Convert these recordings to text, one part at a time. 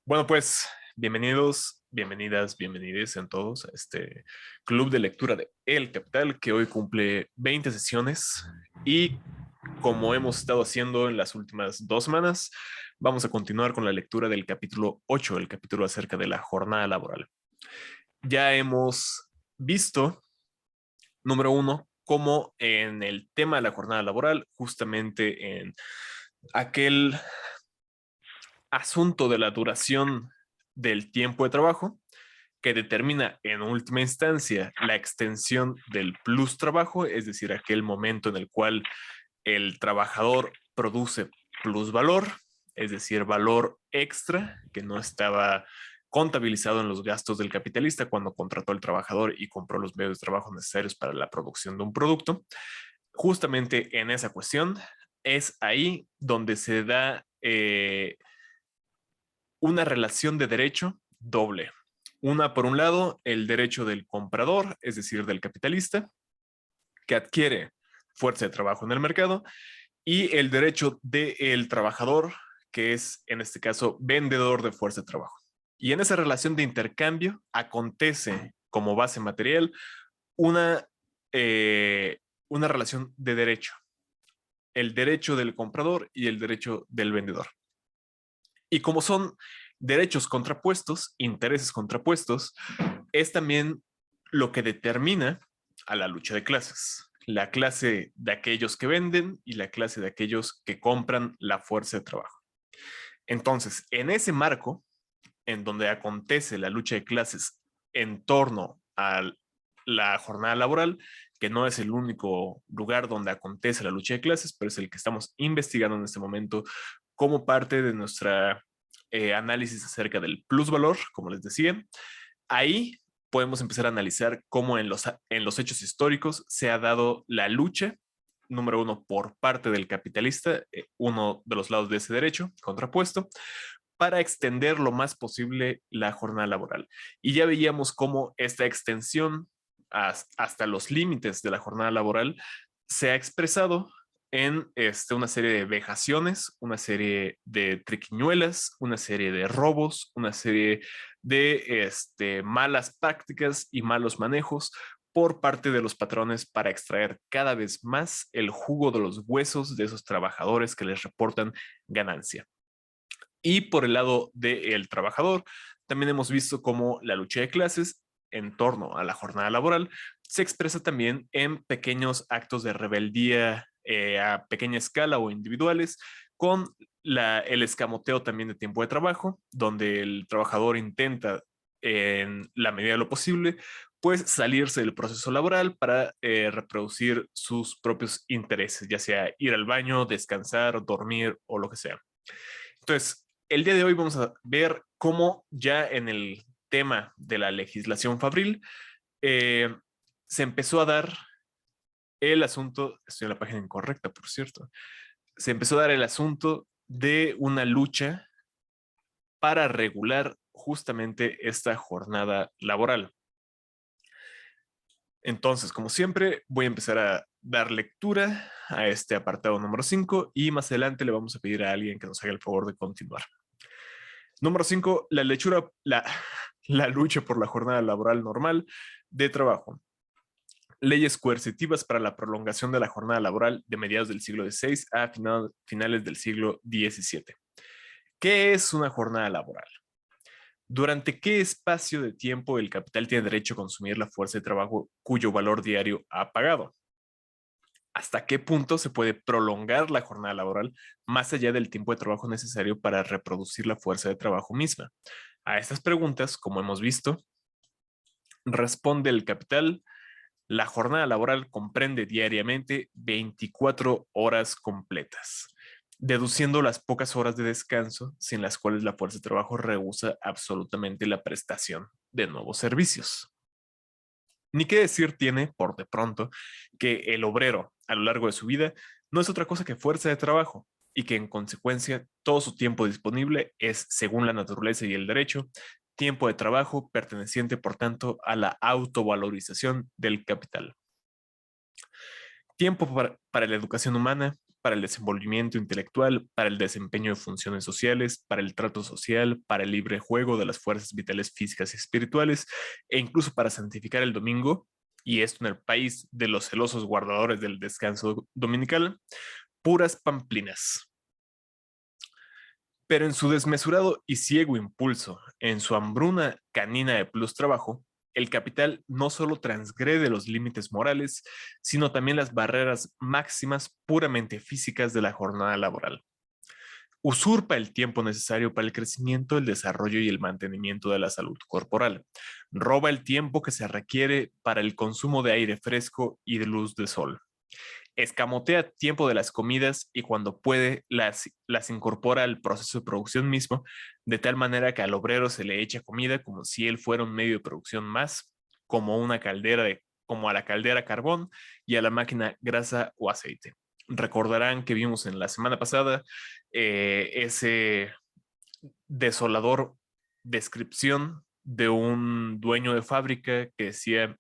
Bueno, pues bienvenidos, bienvenidas, bienvenides en todos a este club de lectura de El Capital que hoy cumple 20 sesiones y como hemos estado haciendo en las últimas 2 semanas, vamos a continuar con la lectura del capítulo 8, el capítulo acerca de la jornada laboral. Ya hemos visto, número uno, cómo en el tema de la jornada laboral, justamente en aquel asunto de la duración del tiempo de trabajo, que determina en última instancia la extensión del plus trabajo, es decir, aquel momento en el cual el trabajador produce plus valor, es decir, valor extra que no estaba contabilizado en los gastos del capitalista cuando contrató al trabajador y compró los medios de trabajo necesarios para la producción de un producto. Justamente en esa cuestión es ahí donde se da una relación de derecho doble. Una, por un lado, el derecho del comprador, es decir, del capitalista, que adquiere fuerza de trabajo en el mercado, y el derecho del trabajador, que es, en este caso, vendedor de fuerza de trabajo. Y en esa relación de intercambio acontece como base material una, una relación de derecho, el derecho del comprador y el derecho del vendedor. Y como son derechos contrapuestos, intereses contrapuestos, es también lo que determina a la lucha de clases. La clase de aquellos que venden y la clase de aquellos que compran la fuerza de trabajo. Entonces, en ese marco, en donde acontece la lucha de clases en torno a la jornada laboral, que no es el único lugar donde acontece la lucha de clases, pero es el que estamos investigando en este momento como parte de nuestra análisis acerca del plusvalor, como les decía. Ahí podemos empezar a analizar cómo en los hechos históricos se ha dado la lucha, número uno, por parte del capitalista, uno de los lados de ese derecho contrapuesto, para extender lo más posible la jornada laboral. Y ya veíamos cómo esta extensión hasta los límites de la jornada laboral se ha expresado en una serie de vejaciones, una serie de triquiñuelas, una serie de robos, una serie de malas prácticas y malos manejos por parte de los patrones para extraer cada vez más el jugo de los huesos de esos trabajadores que les reportan ganancia. Y por el lado del trabajador, también hemos visto cómo la lucha de clases en torno a la jornada laboral se expresa también en pequeños actos de rebeldía a pequeña escala o individuales, con el escamoteo también de tiempo de trabajo, donde el trabajador intenta en la medida de lo posible, pues salirse del proceso laboral para reproducir sus propios intereses, ya sea ir al baño, descansar, dormir o lo que sea. Entonces, el día de hoy vamos a ver cómo ya en el tema de la legislación fabril eh, se empezó a dar el asunto, estoy en la página incorrecta, por cierto, se empezó a dar el asunto de una lucha para regular justamente esta jornada laboral. Entonces, como siempre, voy a empezar a dar lectura a este apartado número 5 y más adelante le vamos a pedir a alguien que nos haga el favor de continuar. Número 5, la lucha por la jornada laboral normal de trabajo. Leyes coercitivas para la prolongación de la jornada laboral de mediados del siglo XVI a finales del siglo XVII. ¿Qué es una jornada laboral? ¿Durante qué espacio de tiempo el capital tiene derecho a consumir la fuerza de trabajo cuyo valor diario ha pagado? ¿Hasta qué punto se puede prolongar la jornada laboral más allá del tiempo de trabajo necesario para reproducir la fuerza de trabajo misma? A estas preguntas, como hemos visto, responde el capital. La jornada laboral comprende diariamente 24 horas completas, deduciendo las pocas horas de descanso sin las cuales la fuerza de trabajo rehúsa absolutamente la prestación de nuevos servicios. Ni qué decir tiene, por de pronto, que el obrero, a lo largo de su vida, no es otra cosa que fuerza de trabajo y que en consecuencia todo su tiempo disponible es, según la naturaleza y el derecho, tiempo de trabajo perteneciente, por tanto, a la autovalorización del capital. Tiempo para la educación humana, para el desenvolvimiento intelectual, para el desempeño de funciones sociales, para el trato social, para el libre juego de las fuerzas vitales físicas y espirituales, e incluso para santificar el domingo, y esto en el país de los celosos guardadores del descanso dominical, puras pamplinas. Pero en su desmesurado y ciego impulso, en su hambruna canina de plus trabajo, el capital no solo transgrede los límites morales, sino también las barreras máximas puramente físicas de la jornada laboral. Usurpa el tiempo necesario para el crecimiento, el desarrollo y el mantenimiento de la salud corporal. Roba el tiempo que se requiere para el consumo de aire fresco y de luz de sol. Escamotea tiempo de las comidas y cuando puede las incorpora al proceso de producción mismo, de tal manera que al obrero se le echa comida como si él fuera un medio de producción más, como una caldera como a la caldera carbón y a la máquina grasa o aceite. Recordarán que vimos en la semana pasada ese desolador descripción de un dueño de fábrica que decía,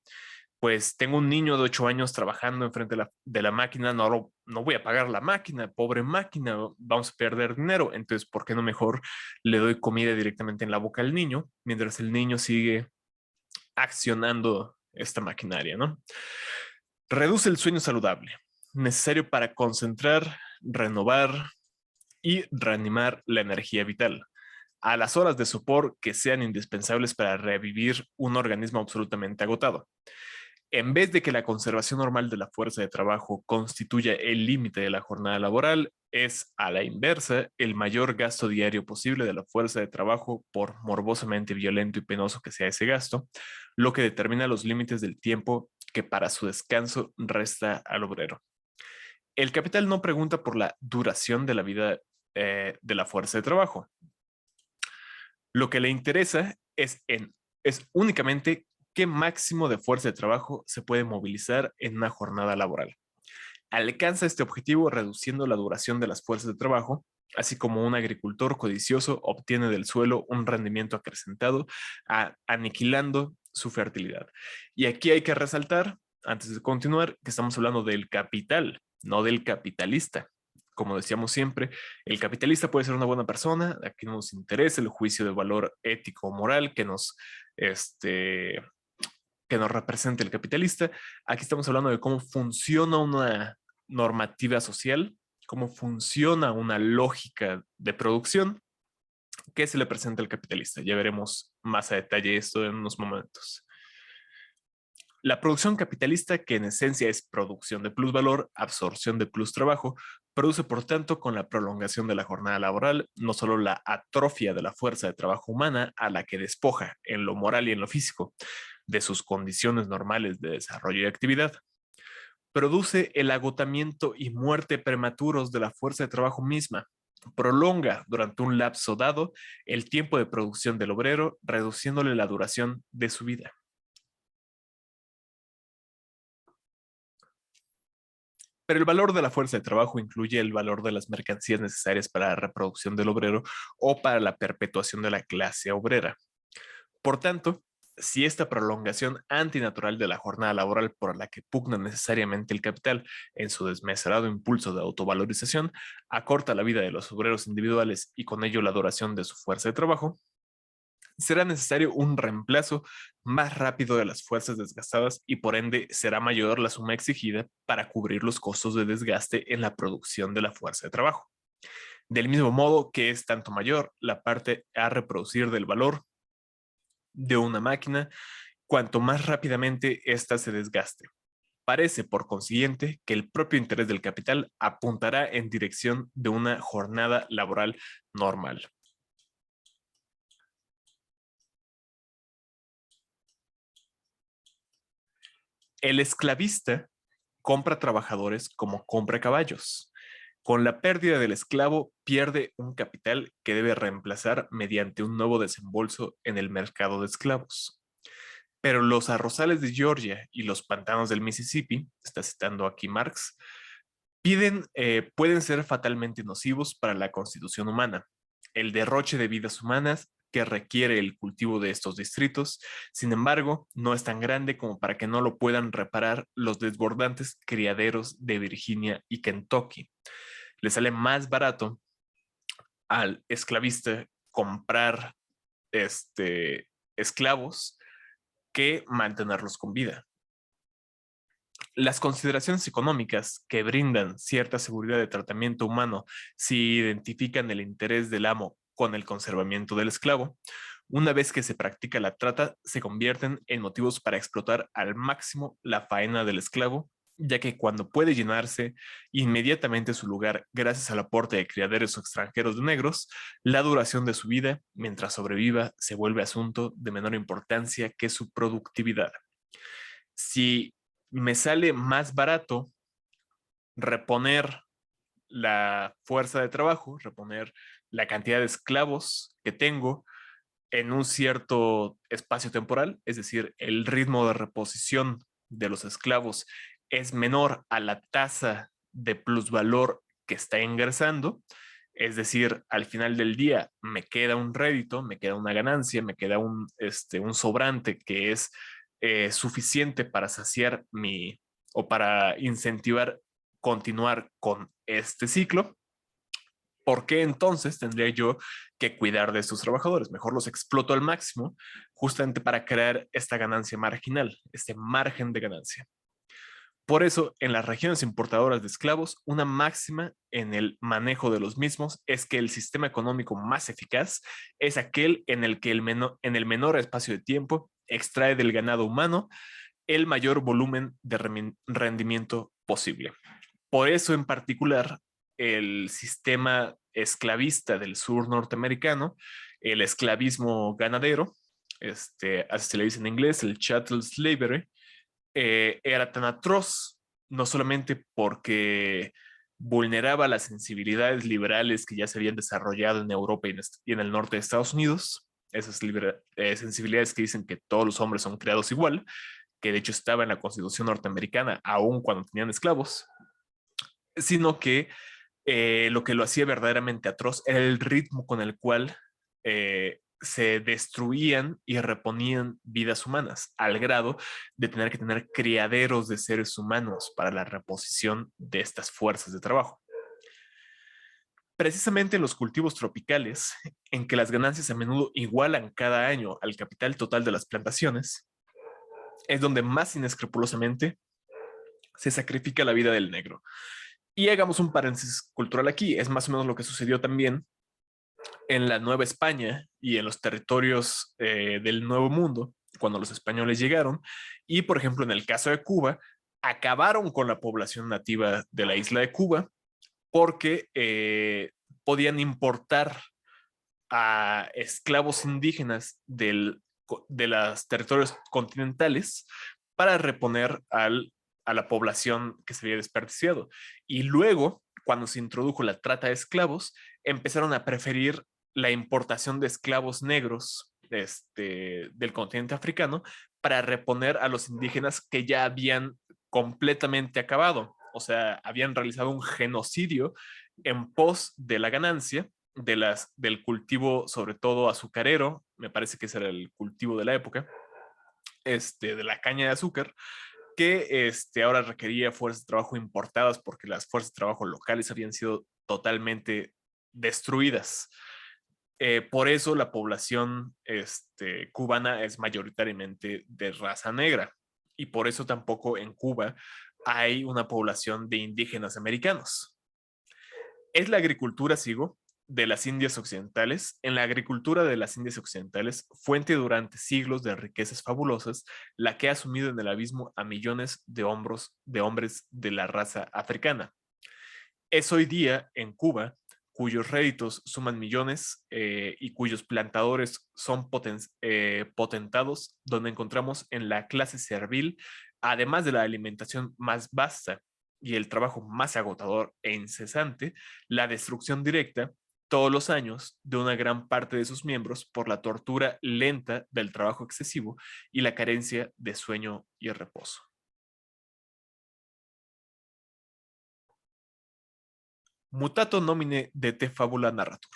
pues tengo un niño de 8 años trabajando enfrente de la máquina, no voy a pagar la máquina, pobre máquina, vamos a perder dinero. Entonces, ¿por qué no mejor le doy comida directamente en la boca al niño mientras el niño sigue accionando esta maquinaria, ¿no? Reduce el sueño saludable, necesario para concentrar, renovar y reanimar la energía vital a las horas de sopor que sean indispensables para revivir un organismo absolutamente agotado. En vez de que la conservación normal de la fuerza de trabajo constituya el límite de la jornada laboral, es a la inversa el mayor gasto diario posible de la fuerza de trabajo, por morbosamente violento y penoso que sea ese gasto, lo que determina los límites del tiempo que para su descanso resta al obrero. El capital no pregunta por la duración de la vida de la fuerza de trabajo. Lo que le interesa es únicamente qué máximo de fuerza de trabajo se puede movilizar en una jornada laboral. Alcanza este objetivo reduciendo la duración de las fuerzas de trabajo, así como un agricultor codicioso obtiene del suelo un rendimiento acrecentado, aniquilando su fertilidad. Y aquí hay que resaltar, antes de continuar, que estamos hablando del capital, no del capitalista. Como decíamos siempre, el capitalista puede ser una buena persona, aquí no nos interesa el juicio de valor ético o moral que nos represente el capitalista. Aquí estamos hablando de cómo funciona una normativa social, cómo funciona una lógica de producción que se le presenta al capitalista. Ya veremos más a detalle esto en unos momentos. La producción capitalista, que en esencia es producción de plusvalor, absorción de plus trabajo, produce por tanto con la prolongación de la jornada laboral no solo la atrofia de la fuerza de trabajo humana a la que despoja en lo moral y en lo físico de sus condiciones normales de desarrollo y actividad, produce el agotamiento y muerte prematuros de la fuerza de trabajo misma, prolonga durante un lapso dado el tiempo de producción del obrero, reduciéndole la duración de su vida. Pero el valor de la fuerza de trabajo incluye el valor de las mercancías necesarias para la reproducción del obrero o para la perpetuación de la clase obrera. Por tanto, si esta prolongación antinatural de la jornada laboral por la que pugna necesariamente el capital en su desmesurado impulso de autovalorización acorta la vida de los obreros individuales y con ello la duración de su fuerza de trabajo, será necesario un reemplazo más rápido de las fuerzas desgastadas y por ende será mayor la suma exigida para cubrir los costos de desgaste en la producción de la fuerza de trabajo. Del mismo modo que es tanto mayor la parte a reproducir del valor de una máquina, cuanto más rápidamente ésta se desgaste. Parece, por consiguiente, que el propio interés del capital apuntará en dirección de una jornada laboral normal. El esclavista compra trabajadores como compra caballos. Con la pérdida del esclavo, pierde un capital que debe reemplazar mediante un nuevo desembolso en el mercado de esclavos. Pero los arrozales de Georgia y los pantanos del Mississippi, está citando aquí Marx, pueden ser fatalmente nocivos para la constitución humana. El derroche de vidas humanas que requiere el cultivo de estos distritos, sin embargo, no es tan grande como para que no lo puedan reparar los desbordantes criaderos de Virginia y Kentucky. le sale más barato al esclavista comprar esclavos que mantenerlos con vida. Las consideraciones económicas que brindan cierta seguridad de tratamiento humano si identifican el interés del amo con el conservamiento del esclavo, una vez que se practica la trata, se convierten en motivos para explotar al máximo la faena del esclavo, ya que cuando puede llenarse inmediatamente su lugar gracias al aporte de criaderos o extranjeros de negros, la duración de su vida, mientras sobreviva, se vuelve asunto de menor importancia que su productividad. Si me sale más barato reponer la fuerza de trabajo, reponer la cantidad de esclavos que tengo en un cierto espacio temporal, es decir, el ritmo de reposición de los esclavos es menor a la tasa de plusvalor que está ingresando, es decir, al final del día me queda un rédito, me queda una ganancia, me queda un sobrante que es suficiente para saciar o para incentivar continuar con este ciclo. ¿Por qué entonces tendría yo que cuidar de estos trabajadores? Mejor los exploto al máximo justamente para crear esta ganancia marginal, este margen de ganancia. Por eso, en las regiones importadoras de esclavos, una máxima en el manejo de los mismos es que el sistema económico más eficaz es aquel en el que en el menor espacio de tiempo extrae del ganado humano el mayor volumen de rendimiento posible. Por eso, en particular, el sistema esclavista del sur norteamericano, el esclavismo ganadero, así se le dice en inglés, el chattel slavery, era tan atroz, no solamente porque vulneraba las sensibilidades liberales que ya se habían desarrollado en Europa y en el norte de Estados Unidos, esas sensibilidades que dicen que todos los hombres son creados igual, que de hecho estaba en la Constitución norteamericana, aun cuando tenían esclavos, sino que lo que lo hacía verdaderamente atroz era el ritmo con el cual se destruían y reponían vidas humanas, al grado de tener que tener criaderos de seres humanos para la reposición de estas fuerzas de trabajo. Precisamente en los cultivos tropicales, en que las ganancias a menudo igualan cada año al capital total de las plantaciones, es donde más inescrupulosamente se sacrifica la vida del negro. Y hagamos un paréntesis cultural aquí, es más o menos lo que sucedió también en la Nueva España y en los territorios del Nuevo Mundo, cuando los españoles llegaron, y por ejemplo en el caso de Cuba, acabaron con la población nativa de la isla de Cuba porque podían importar a esclavos indígenas de los territorios continentales para reponer a la población que se había desperdiciado. Y luego, cuando se introdujo la trata de esclavos, empezaron a preferir la importación de esclavos negros del continente africano para reponer a los indígenas que ya habían completamente acabado. O sea, habían realizado un genocidio en pos de la ganancia del cultivo, sobre todo azucarero, me parece que ese era el cultivo de la época, de la caña de azúcar, que ahora requería fuerzas de trabajo importadas porque las fuerzas de trabajo locales habían sido totalmente destruidas. Por eso la población cubana es mayoritariamente de raza negra y por eso tampoco en Cuba hay una población de indígenas americanos. Es la agricultura, sigo, de las Indias Occidentales. En la agricultura de las Indias Occidentales, fuente durante siglos de riquezas fabulosas, la que ha sumido en el abismo a millones de hombres de la raza africana. Es hoy día en Cuba, cuyos réditos suman millones y cuyos plantadores son potentados, donde encontramos en la clase servil, además de la alimentación más vasta y el trabajo más agotador e incesante, la destrucción directa todos los años de una gran parte de sus miembros por la tortura lenta del trabajo excesivo y la carencia de sueño y reposo. Mutato nomine de te fabula narratur.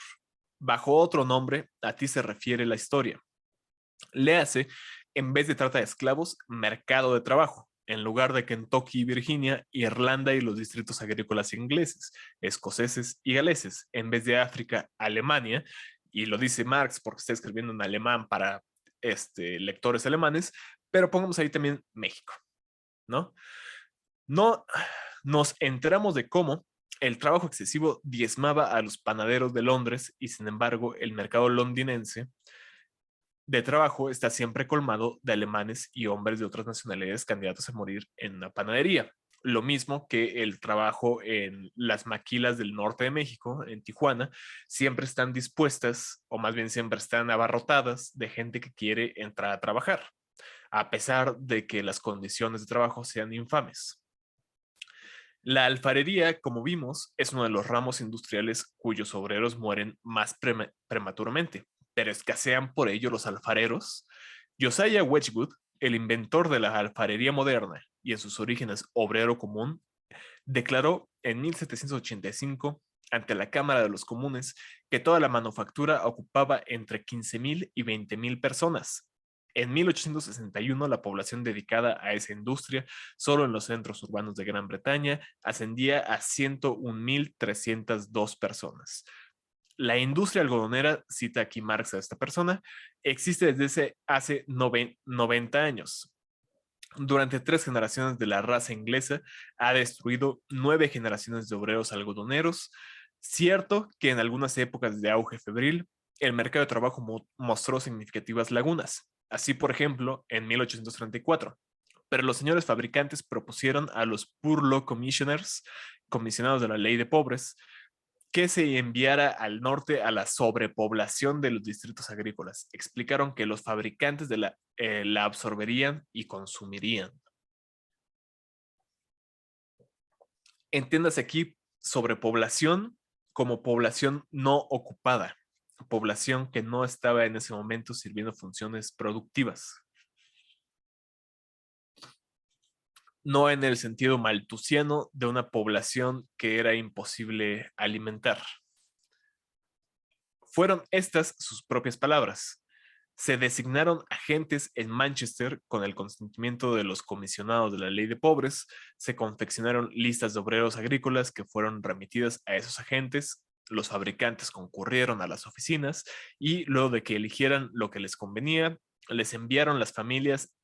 Bajo otro nombre, a ti se refiere la historia. Léase, en vez de trata de esclavos, mercado de trabajo. en lugar de Kentucky y Virginia, Irlanda y los distritos agrícolas ingleses, escoceses y galeses, en vez de África, Alemania, y lo dice Marx porque está escribiendo en alemán para lectores alemanes, pero pongamos ahí también México, ¿no? No nos enteramos de cómo el trabajo excesivo diezmaba a los panaderos de Londres y sin embargo el mercado londinense de trabajo está siempre colmado de alemanes y hombres de otras nacionalidades candidatos a morir en una panadería. Lo mismo que el trabajo en las maquilas del norte de México, en Tijuana, siempre están dispuestas, o más bien siempre están abarrotadas de gente que quiere entrar a trabajar, a pesar de que las condiciones de trabajo sean infames. La alfarería, como vimos, es uno de los ramos industriales cuyos obreros mueren más prematuramente, pero escasean por ello los alfareros. Josiah Wedgwood, el inventor de la alfarería moderna y en sus orígenes obrero común, declaró en 1785 ante la Cámara de los Comunes que toda la manufactura ocupaba entre 15,000 y 20,000 personas. En 1861, la población dedicada a esa industria, solo en los centros urbanos de Gran Bretaña, ascendía a 101,302 personas. La industria algodonera, cita aquí Marx a esta persona, existe desde hace 90 años. Durante 3 generaciones de la raza inglesa, ha destruido 9 generaciones de obreros algodoneros. Cierto que en algunas épocas de auge febril, el mercado de trabajo mostró significativas lagunas. Así, por ejemplo, en 1834. Pero los señores fabricantes propusieron a los Poor Law Commissioners, comisionados de la ley de pobres, que se enviara al norte a la sobrepoblación de los distritos agrícolas. Explicaron que los fabricantes la absorberían y consumirían. Entiéndase aquí sobrepoblación como población no ocupada, población que no estaba en ese momento sirviendo funciones productivas. No en el sentido maltusiano de una población que era imposible alimentar. Fueron estas sus propias palabras. Se designaron agentes en Manchester con el consentimiento de los comisionados de la ley de pobres, se confeccionaron listas de obreros agrícolas que fueron remitidas a esos agentes, los fabricantes concurrieron a las oficinas y luego de que eligieran lo que les convenía, les enviaron las familias,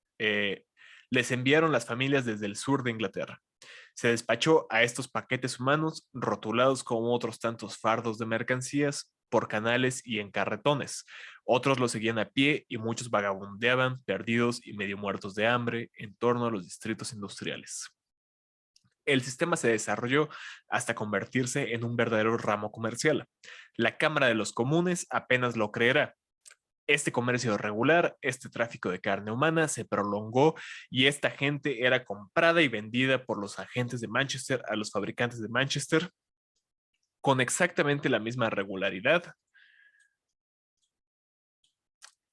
desde el sur de Inglaterra. Se despachó a estos paquetes humanos, rotulados como otros tantos fardos de mercancías, por canales y en carretones. Otros lo seguían a pie y muchos vagabundeaban, perdidos y medio muertos de hambre, en torno a los distritos industriales. El sistema se desarrolló hasta convertirse en un verdadero ramo comercial. La Cámara de los Comunes apenas lo creerá. Este comercio regular, este tráfico de carne humana se prolongó y esta gente era comprada y vendida por los agentes de Manchester a los fabricantes de Manchester con exactamente la misma regularidad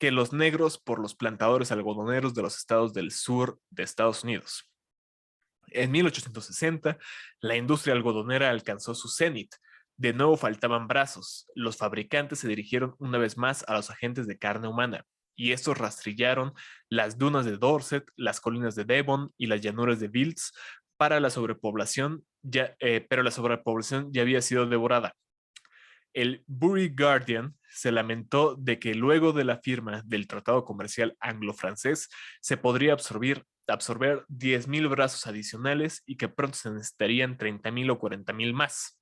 que los negros por los plantadores algodoneros de los estados del sur de Estados Unidos. En 1860, la industria algodonera alcanzó su cenit. De nuevo faltaban brazos. Los fabricantes se dirigieron una vez más a los agentes de carne humana, y estos rastrillaron las dunas de Dorset, las colinas de Devon y las llanuras de Wilts para la sobrepoblación, pero la sobrepoblación ya había sido devorada. El Bury Guardian se lamentó de que luego de la firma del Tratado Comercial Anglo-Francés se podría absorber 10,000 brazos adicionales y que pronto se necesitarían 30,000 o 40,000 más.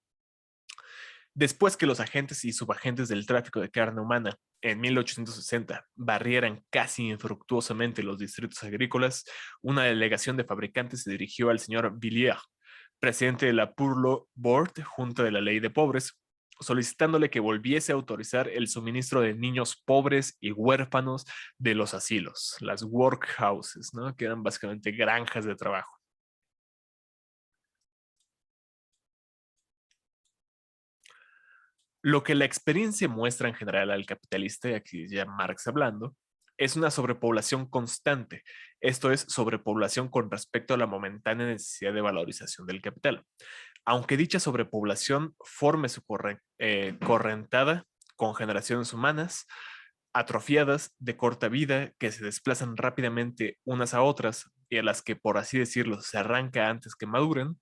Después que los agentes y subagentes del tráfico de carne humana en 1860 barrieran casi infructuosamente los distritos agrícolas, una delegación de fabricantes se dirigió al señor Villiers, presidente de la Poor Law Board, Junta de la Ley de Pobres, solicitándole que volviese a autorizar el suministro de niños pobres y huérfanos de los asilos, las workhouses, ¿no? Que eran básicamente granjas de trabajo. Lo que la experiencia muestra en general al capitalista, y aquí ya Marx hablando, es una sobrepoblación constante. Esto es sobrepoblación con respecto a la momentánea necesidad de valorización del capital. Aunque dicha sobrepoblación forme su correntada con generaciones humanas, atrofiadas, de corta vida, que se desplazan rápidamente unas a otras, y a las que, por así decirlo, se arranca antes que maduren,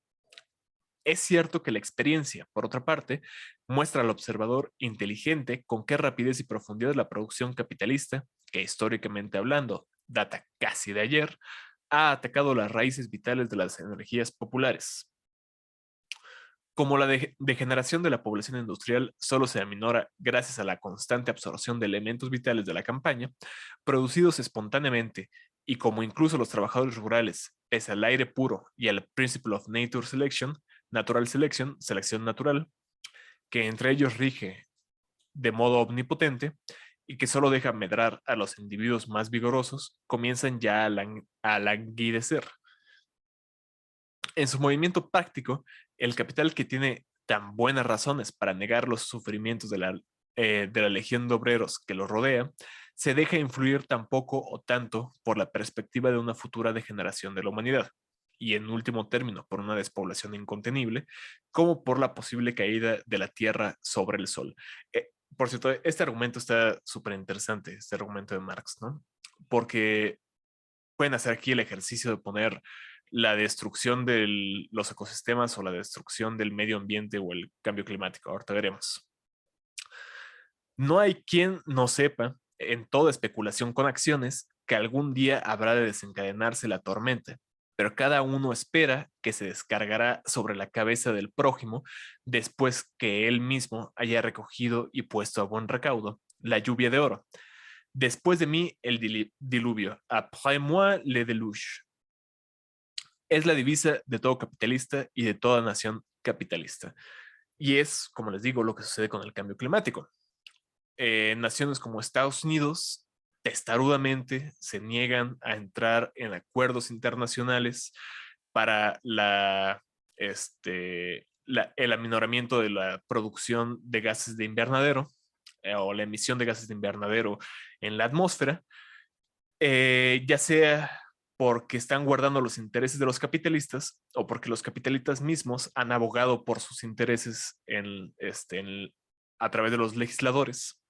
es cierto que la experiencia, por otra parte, muestra al observador inteligente con qué rapidez y profundidad la producción capitalista, que históricamente hablando data casi de ayer, ha atacado las raíces vitales de las energías populares. Como la degeneración de la población industrial solo se aminora gracias a la constante absorción de elementos vitales de la campaña, producidos espontáneamente, y como incluso los trabajadores rurales, pese al aire puro y al Principle of Nature Selection, Natural Selection, selección natural, que entre ellos rige de modo omnipotente y que solo deja medrar a los individuos más vigorosos, comienzan ya a languidecer. En su movimiento práctico, el capital, que tiene tan buenas razones para negar los sufrimientos de la legión de obreros que lo rodea, se deja influir tan poco o tanto por la perspectiva de una futura degeneración de la humanidad, y en último término por una despoblación incontenible, como por la posible caída de la Tierra sobre el Sol. Por cierto, este argumento está súper interesante, este argumento de Marx, ¿no? Porque pueden hacer aquí el ejercicio de poner la destrucción de los ecosistemas o la destrucción del medio ambiente o el cambio climático. Ahorita veremos. No hay quien no sepa, en toda especulación con acciones, que algún día habrá de desencadenarse la tormenta, pero cada uno espera que se descargará sobre la cabeza del prójimo después que él mismo haya recogido y puesto a buen recaudo la lluvia de oro. Después de mí, el diluvio. Après moi, le déluge. Es la divisa de todo capitalista y de toda nación capitalista. Y es, como les digo, lo que sucede con el cambio climático. Naciones como Estados Unidos testarudamente se niegan a entrar en acuerdos internacionales para el aminoramiento de la producción de gases de invernadero, o la emisión de gases de invernadero en la atmósfera, ya sea porque están guardando los intereses de los capitalistas o porque los capitalistas mismos han abogado por sus intereses a través de los legisladores,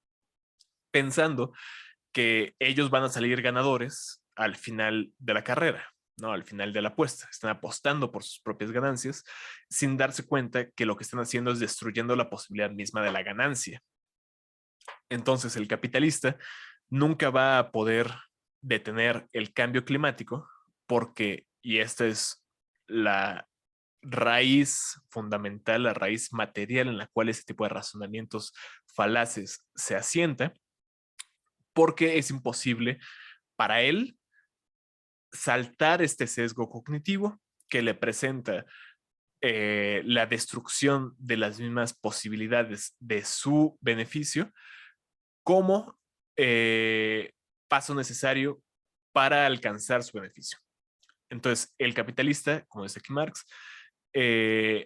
pensando que ellos van a salir ganadores al final de la carrera, ¿no? Al final de la apuesta. Están apostando por sus propias ganancias sin darse cuenta que lo que están haciendo es destruyendo la posibilidad misma de la ganancia. Entonces, el capitalista nunca va a poder detener el cambio climático porque, y esta es la raíz fundamental, la raíz material en la cual ese tipo de razonamientos falaces se asienta, porque es imposible para él saltar este sesgo cognitivo que le presenta la destrucción de las mismas posibilidades de su beneficio como paso necesario para alcanzar su beneficio. Entonces, el capitalista, como dice aquí Marx,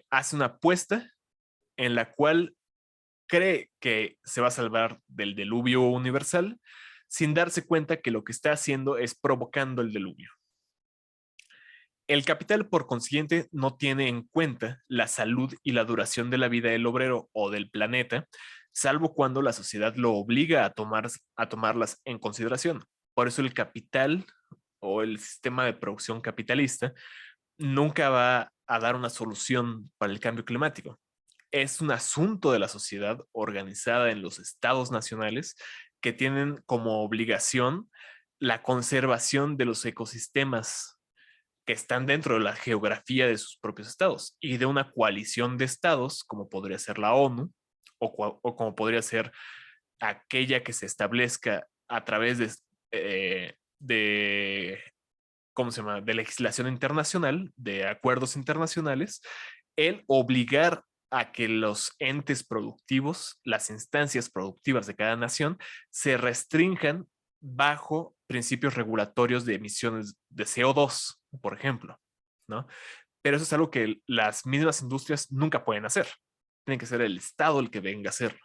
hace una apuesta en la cual cree que se va a salvar del diluvio universal sin darse cuenta que lo que está haciendo es provocando el diluvio. El capital, por consiguiente, no tiene en cuenta la salud y la duración de la vida del obrero o del planeta, salvo cuando la sociedad lo obliga a tomarlas en consideración. Por eso el capital o el sistema de producción capitalista nunca va a dar una solución para el cambio climático. Es un asunto de la sociedad organizada en los estados nacionales que tienen como obligación la conservación de los ecosistemas que están dentro de la geografía de sus propios estados y de una coalición de estados, como podría ser la ONU o como podría ser aquella que se establezca a través de ¿cómo se llama?, de legislación internacional, de acuerdos internacionales, el obligar a que los entes productivos, las instancias productivas de cada nación, se restrinjan bajo principios regulatorios de emisiones de CO2, por ejemplo, ¿no? Pero eso es algo que las mismas industrias nunca pueden hacer. Tiene que ser el Estado el que venga a hacerlo.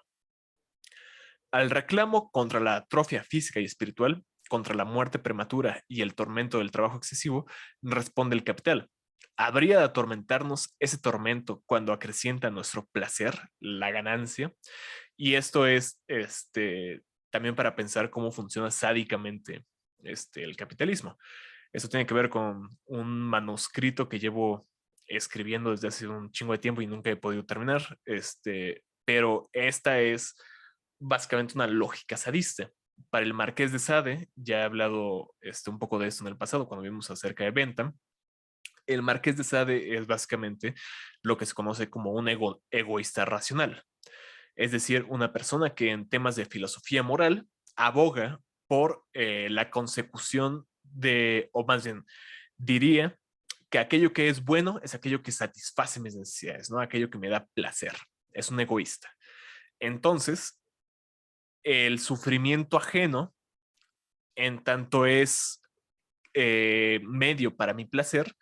Al reclamo contra la atrofia física y espiritual, contra la muerte prematura y el tormento del trabajo excesivo, responde el capital. ¿Habría de atormentarnos ese tormento cuando acrecienta nuestro placer, la ganancia? Y esto es también para pensar cómo funciona sádicamente el capitalismo. Esto tiene que ver con un manuscrito que llevo escribiendo desde hace un chingo de tiempo y nunca he podido terminar. Pero esta es básicamente una lógica sadista. Para el Marqués de Sade, ya he hablado un poco de esto en el pasado cuando vimos acerca de Bentham. El Marqués de Sade es básicamente lo que se conoce como un egoísta racional. Es decir, una persona que en temas de filosofía moral aboga por la consecución de, o más bien, diría que aquello que es bueno es aquello que satisface mis necesidades, ¿no? Aquello que me da placer. Es un egoísta. Entonces, el sufrimiento ajeno, en tanto es medio para mi placer,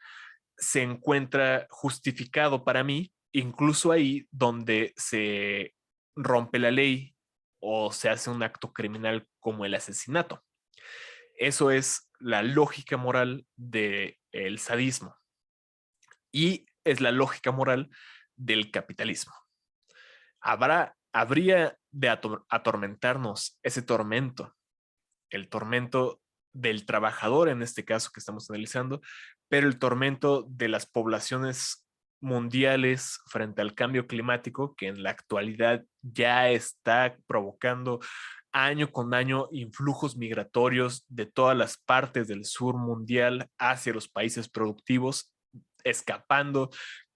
se encuentra justificado para mí, incluso ahí donde se rompe la ley o se hace un acto criminal como el asesinato. Eso es la lógica moral del sadismo y es la lógica moral del capitalismo. Habría de atormentarnos ese tormento, el tormento del trabajador en este caso que estamos analizando, pero el tormento de las poblaciones mundiales frente al cambio climático que en la actualidad ya está provocando año con año influjos migratorios de todas las partes del sur mundial hacia los países productivos, escapando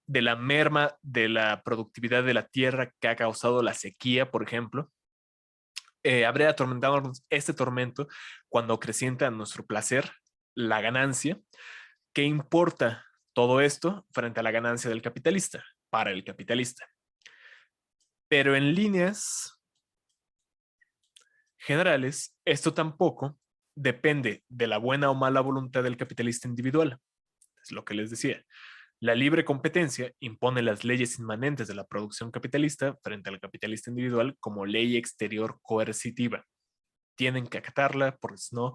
de la merma de la productividad de la tierra que ha causado la sequía, por ejemplo. Habría atormentado este tormento cuando crecienta nuestro placer, la ganancia. ¿Qué importa todo esto frente a la ganancia del capitalista? Para el capitalista. Pero en líneas generales, esto tampoco depende de la buena o mala voluntad del capitalista individual. Es lo que les decía. La libre competencia impone las leyes inmanentes de la producción capitalista frente al capitalista individual como ley exterior coercitiva. Tienen que acatarla porque si no,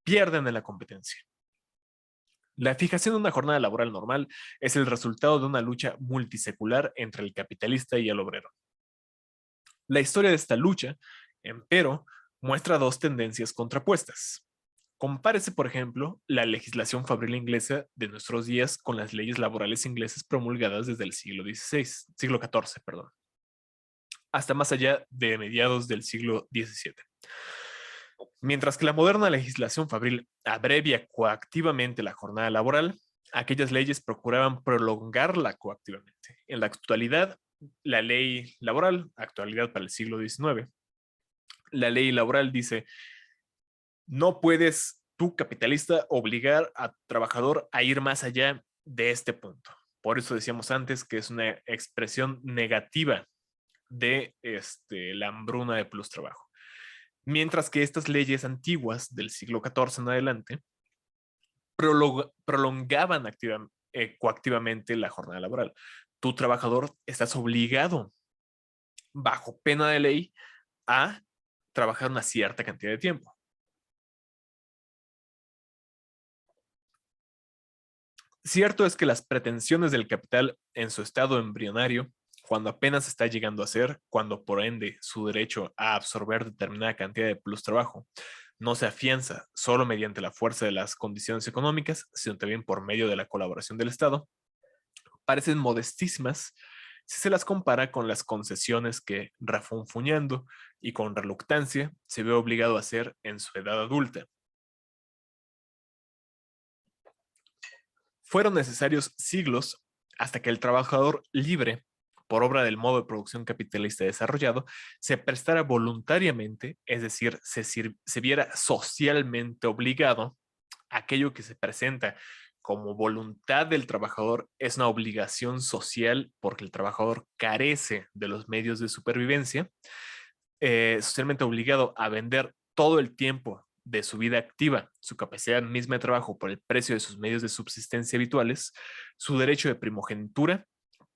pierden en la competencia. La fijación de una jornada laboral normal es el resultado de una lucha multisecular entre el capitalista y el obrero. La historia de esta lucha, empero, muestra dos tendencias contrapuestas. Compárese, por ejemplo, la legislación fabril inglesa de nuestros días con las leyes laborales inglesas promulgadas desde el siglo XIV, perdón, hasta más allá de mediados del siglo XVII. Mientras que la moderna legislación fabril abrevia coactivamente la jornada laboral, aquellas leyes procuraban prolongarla coactivamente. En la actualidad, la ley laboral, actualidad para el siglo XIX, la ley laboral dice, no puedes tú, capitalista, obligar a trabajador a ir más allá de este punto. Por eso decíamos antes que es una expresión negativa de la hambruna de plus trabajo. Mientras que estas leyes antiguas del siglo XIV en adelante prolongaban coactivamente la jornada laboral. Tu trabajador estás obligado, bajo pena de ley, a trabajar una cierta cantidad de tiempo. Cierto es que las pretensiones del capital en su estado embrionario, cuando apenas está llegando a ser, cuando por ende su derecho a absorber determinada cantidad de plus trabajo no se afianza solo mediante la fuerza de las condiciones económicas, sino también por medio de la colaboración del Estado, parecen modestísimas si se las compara con las concesiones que, refunfuñando y con reluctancia, se ve obligado a hacer en su edad adulta. Fueron necesarios siglos hasta que el trabajador libre, por obra del modo de producción capitalista desarrollado, se prestara voluntariamente, es decir, se viera socialmente obligado. Aquello que se presenta como voluntad del trabajador es una obligación social porque el trabajador carece de los medios de supervivencia, socialmente obligado a vender todo el tiempo de su vida activa, su capacidad misma de trabajo por el precio de sus medios de subsistencia habituales, su derecho de primogenitura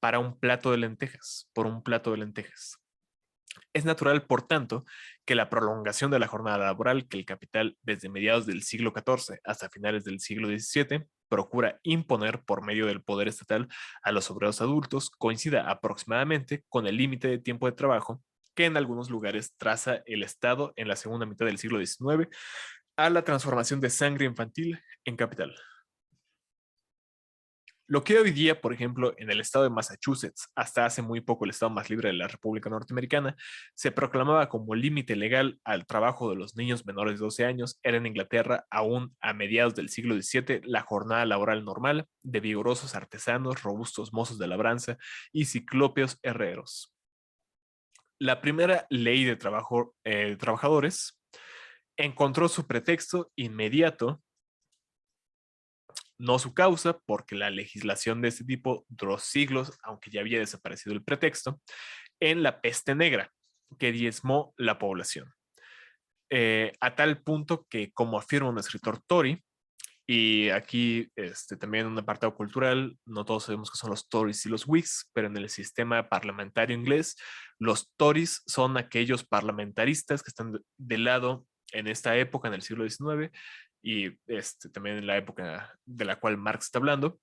para un plato de lentejas, por un plato de lentejas. Es natural, por tanto, que la prolongación de la jornada laboral que el capital desde mediados del siglo XIV hasta finales del siglo XVII procura imponer por medio del poder estatal a los obreros adultos coincida aproximadamente con el límite de tiempo de trabajo que en algunos lugares traza el Estado en la segunda mitad del siglo XIX a la transformación de sangre infantil en capital. Lo que hoy día, por ejemplo, en el estado de Massachusetts, hasta hace muy poco el estado más libre de la República Norteamericana, se proclamaba como límite legal al trabajo de los niños menores de 12 años, era en Inglaterra, aún a mediados del siglo XVII, la jornada laboral normal de vigorosos artesanos, robustos mozos de labranza y ciclópeos herreros. La primera ley de trabajadores encontró su pretexto inmediato, no su causa, porque la legislación de este tipo duró siglos, aunque ya había desaparecido el pretexto, en la peste negra, que diezmó la población. A tal punto que, como afirma un escritor Tory, y aquí también un apartado cultural, no todos sabemos que son los Tories y los Whigs, pero en el sistema parlamentario inglés, los Tories son aquellos parlamentaristas que están de lado en esta época, en el siglo XIX, y también en la época de la cual Marx está hablando,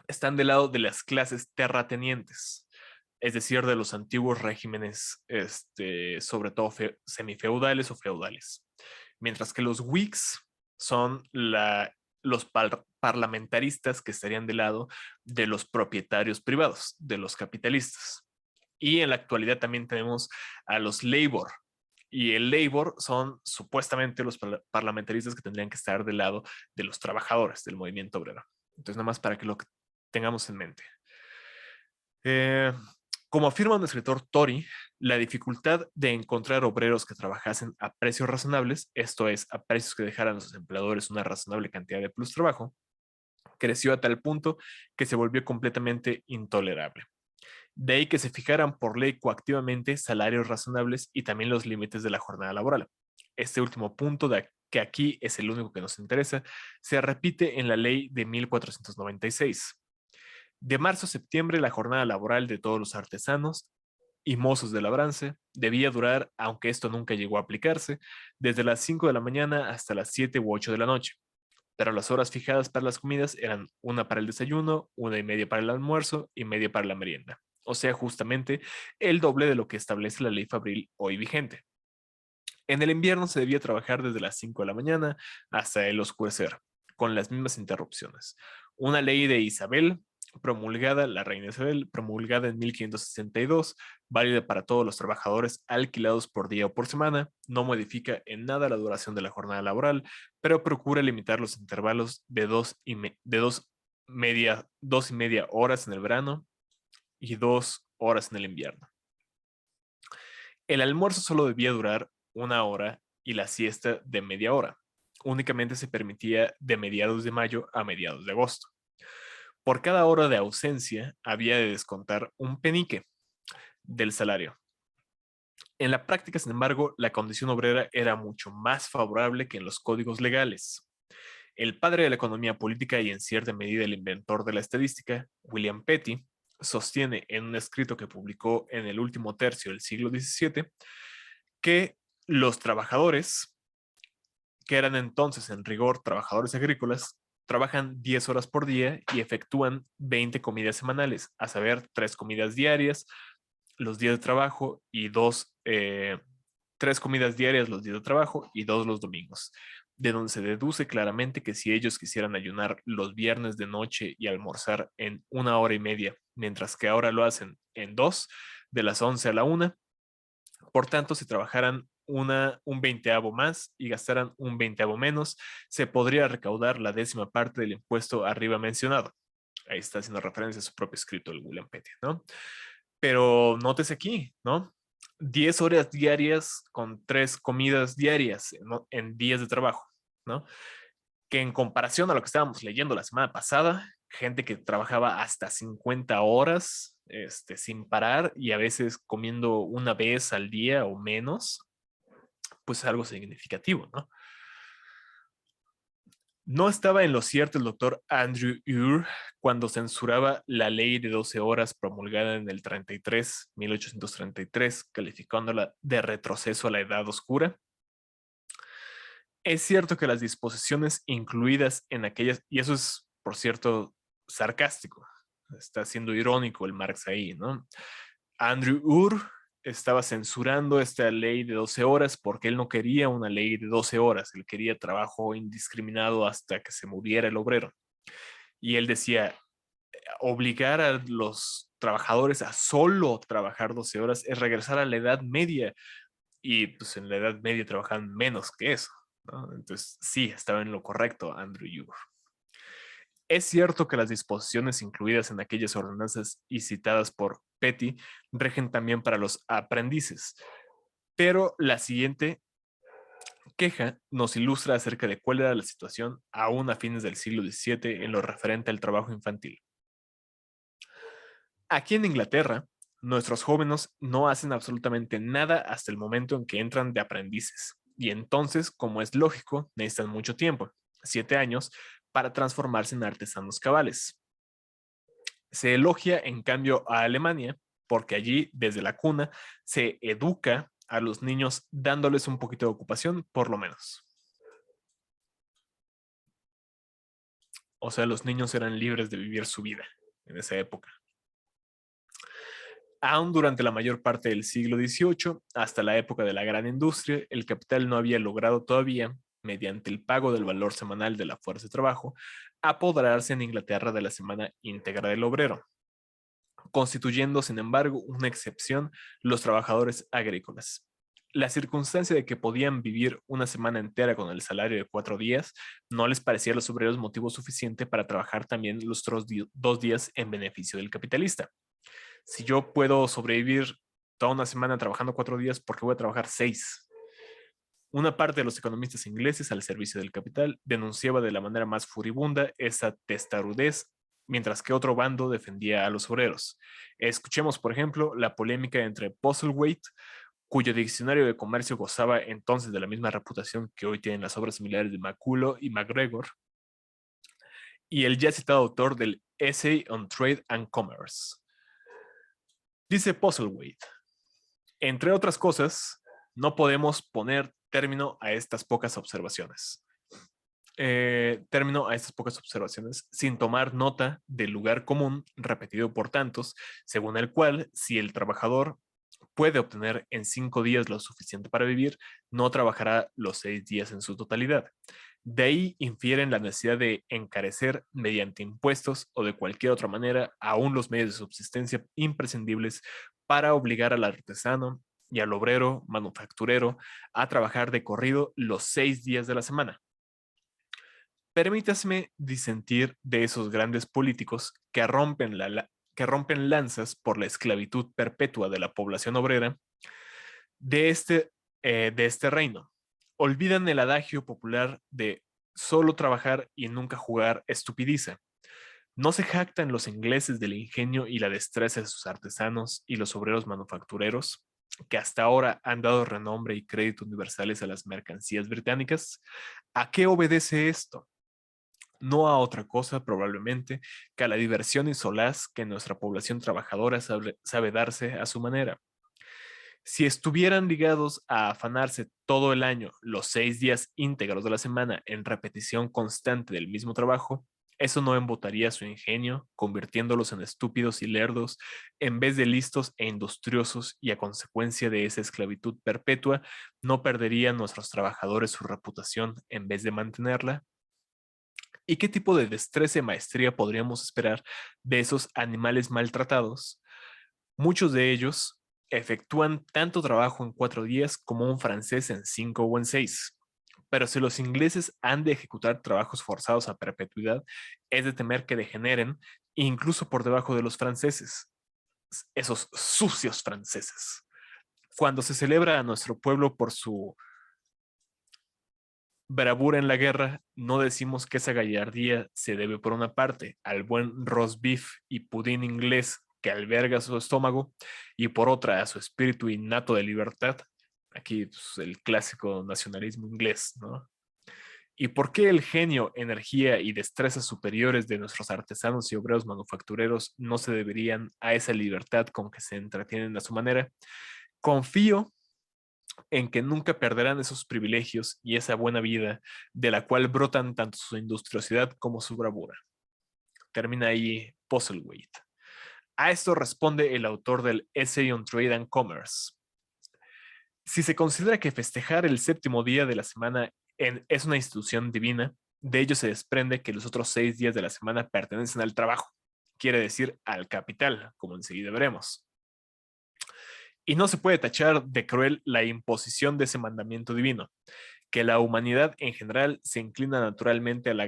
están del lado de las clases terratenientes, es decir, de los antiguos regímenes, sobre todo semifeudales o feudales. Mientras que los Whigs son los parlamentaristas que estarían del lado de los propietarios privados, de los capitalistas. Y en la actualidad también tenemos a los Labour. Y el Labour son supuestamente los parlamentaristas que tendrían que estar del lado de los trabajadores del movimiento obrero. Entonces, nada más para que lo tengamos en mente. Eh, como afirma un escritor Tory, la dificultad de encontrar obreros que trabajasen a precios razonables, esto es, a precios que dejaran a sus empleadores una razonable cantidad de plus trabajo, creció a tal punto que se volvió completamente intolerable. De ahí que se fijaran por ley coactivamente salarios razonables y también los límites de la jornada laboral. Este último punto, que aquí es el único que nos interesa, se repite en la ley de 1496. De marzo a septiembre, la jornada laboral de todos los artesanos y mozos de labranza debía durar, aunque esto nunca llegó a aplicarse, desde las 5 de la mañana hasta las 7 u 8 de la noche. Pero las horas fijadas para las comidas eran una para el desayuno, una y media para el almuerzo y media para la merienda. O sea, justamente el doble de lo que establece la ley fabril hoy vigente. En el invierno se debía trabajar desde las 5 de la mañana hasta el oscurecer, con las mismas interrupciones. Una ley de Isabel, promulgada, la reina Isabel, promulgada en 1562, válida para todos los trabajadores alquilados por día o por semana, no modifica en nada la duración de la jornada laboral, pero procura limitar los intervalos de dos y media horas en el verano y 2 horas en el invierno. El almuerzo solo debía durar una hora y la siesta de media hora. Únicamente se permitía de mediados de mayo a mediados de agosto. Por cada hora de ausencia había de descontar un penique del salario. En la práctica, sin embargo, la condición obrera era mucho más favorable que en los códigos legales. El padre de la economía política y en cierta medida el inventor de la estadística, William Petty, sostiene en un escrito que publicó en el último tercio del siglo XVII que los trabajadores, que eran entonces en rigor trabajadores agrícolas, trabajan 10 horas por día y efectúan 20 comidas semanales, a saber, 3 comidas diarias los días de trabajo y 3 comidas diarias los días de trabajo y 2 los domingos, de donde se deduce claramente que si ellos quisieran ayunar los viernes de noche y almorzar en 1 hora y media, mientras que ahora lo hacen en 2, de las 11 a la 1, por tanto, si trabajaran un veinteavo más y gastaran un veinteavo menos, se podría recaudar la 10ª parte del impuesto arriba mencionado. Ahí está haciendo referencia a su propio escrito, el William Petty, ¿no? Pero nótese aquí, ¿no? 10 horas diarias con 3 comidas diarias, ¿no? En días de trabajo, ¿no? Que en comparación a lo que estábamos leyendo la semana pasada, gente que trabajaba hasta 50 horas sin parar y a veces comiendo una vez al día o menos, pues es algo significativo, ¿no? No estaba en lo cierto el doctor Andrew Ure cuando censuraba la ley de 12 horas promulgada en el 1833, calificándola de retroceso a la Edad Oscura. Es cierto que las disposiciones incluidas en aquellas, y eso es, por cierto, sarcástico, está siendo irónico el Marx ahí, ¿no? Andrew Ure estaba censurando esta ley de 12 horas porque él no quería una ley de 12 horas, él quería trabajo indiscriminado hasta que se muriera el obrero. Y él decía, obligar a los trabajadores a solo trabajar 12 horas es regresar a la Edad Media, y pues en la Edad Media trabajaban menos que eso, ¿no? Entonces sí, estaba en lo correcto Andrew Yugo. Es cierto que las disposiciones incluidas en aquellas ordenanzas y citadas por Petty rigen también para los aprendices, pero la siguiente queja nos ilustra acerca de cuál era la situación aún a fines del siglo XVII en lo referente al trabajo infantil. Aquí en Inglaterra, nuestros jóvenes no hacen absolutamente nada hasta el momento en que entran de aprendices, y entonces, como es lógico, necesitan mucho tiempo, 7 años, para transformarse en artesanos cabales. Se elogia, en cambio, a Alemania, porque allí, desde la cuna, se educa a los niños dándoles un poquito de ocupación, por lo menos. O sea, los niños eran libres de vivir su vida en esa época. Aún durante la mayor parte del siglo XVIII, hasta la época de la gran industria, el capital no había logrado todavía, mediante el pago del valor semanal de la fuerza de trabajo, apoderarse en Inglaterra de la semana íntegra del obrero, constituyendo, sin embargo, una excepción los trabajadores agrícolas. La circunstancia de que podían vivir una semana entera con el salario de 4 días no les parecía a los obreros motivo suficiente para trabajar también los otros 2 días en beneficio del capitalista. Si yo puedo sobrevivir toda una semana trabajando 4 días, ¿por qué voy a trabajar 6? Una parte de los economistas ingleses al servicio del capital denunciaba de la manera más furibunda esa testarudez, mientras que otro bando defendía a los obreros. Escuchemos, por ejemplo, la polémica entre Postlethwaite, cuyo diccionario de comercio gozaba entonces de la misma reputación que hoy tienen las obras similares de Maculo y MacGregor, y el ya citado autor del Essay on Trade and Commerce. Dice Postlethwaite, entre otras cosas, no podemos poner término a estas pocas observaciones. Sin tomar nota del lugar común repetido por tantos, según el cual, si el trabajador puede obtener en 5 días lo suficiente para vivir, no trabajará los 6 días en su totalidad. De ahí infieren la necesidad de encarecer mediante impuestos o de cualquier otra manera aún los medios de subsistencia imprescindibles para obligar al artesano y al obrero manufacturero a trabajar de corrido los 6 días de la semana. Permítaseme disentir de esos grandes políticos que rompen lanzas por la esclavitud perpetua de la población obrera de este reino. Olvidan el adagio popular de solo trabajar y nunca jugar estupidiza. No se jactan los ingleses del ingenio y la destreza de sus artesanos y los obreros manufactureros, que hasta ahora han dado renombre y crédito universales a las mercancías británicas. ¿A qué obedece esto? No a otra cosa probablemente que a la diversión y solaz que nuestra población trabajadora sabe darse a su manera. Si estuvieran ligados a afanarse todo el año los 6 días íntegros de la semana en repetición constante del mismo trabajo, eso no embotaría su ingenio, convirtiéndolos en estúpidos y lerdos, en vez de listos e industriosos, y a consecuencia de esa esclavitud perpetua, no perderían nuestros trabajadores su reputación en vez de mantenerla. ¿Y qué tipo de destreza y maestría podríamos esperar de esos animales maltratados? Muchos de ellos efectúan tanto trabajo en 4 días como un francés en 5 o en 6. Pero si los ingleses han de ejecutar trabajos forzados a perpetuidad, es de temer que degeneren incluso por debajo de los franceses, esos sucios franceses. Cuando se celebra a nuestro pueblo por su bravura en la guerra, no decimos que esa gallardía se debe por una parte al buen roast beef y pudín inglés que alberga su estómago, y por otra a su espíritu innato de libertad. Aquí pues, el clásico nacionalismo inglés, ¿no? ¿Y por qué el genio, energía y destrezas superiores de nuestros artesanos y obreros manufactureros no se deberían a esa libertad con que se entretienen a su manera? Confío en que nunca perderán esos privilegios y esa buena vida de la cual brotan tanto su industriosidad como su bravura. Termina ahí Postlethwaite. A esto responde el autor del Essay on Trade and Commerce. Si se considera que festejar el séptimo día de la semana es una institución divina, de ello se desprende que los otros 6 días de la semana pertenecen al trabajo, quiere decir al capital, como enseguida veremos. Y no se puede tachar de cruel la imposición de ese mandamiento divino, que la humanidad en general se inclina naturalmente a la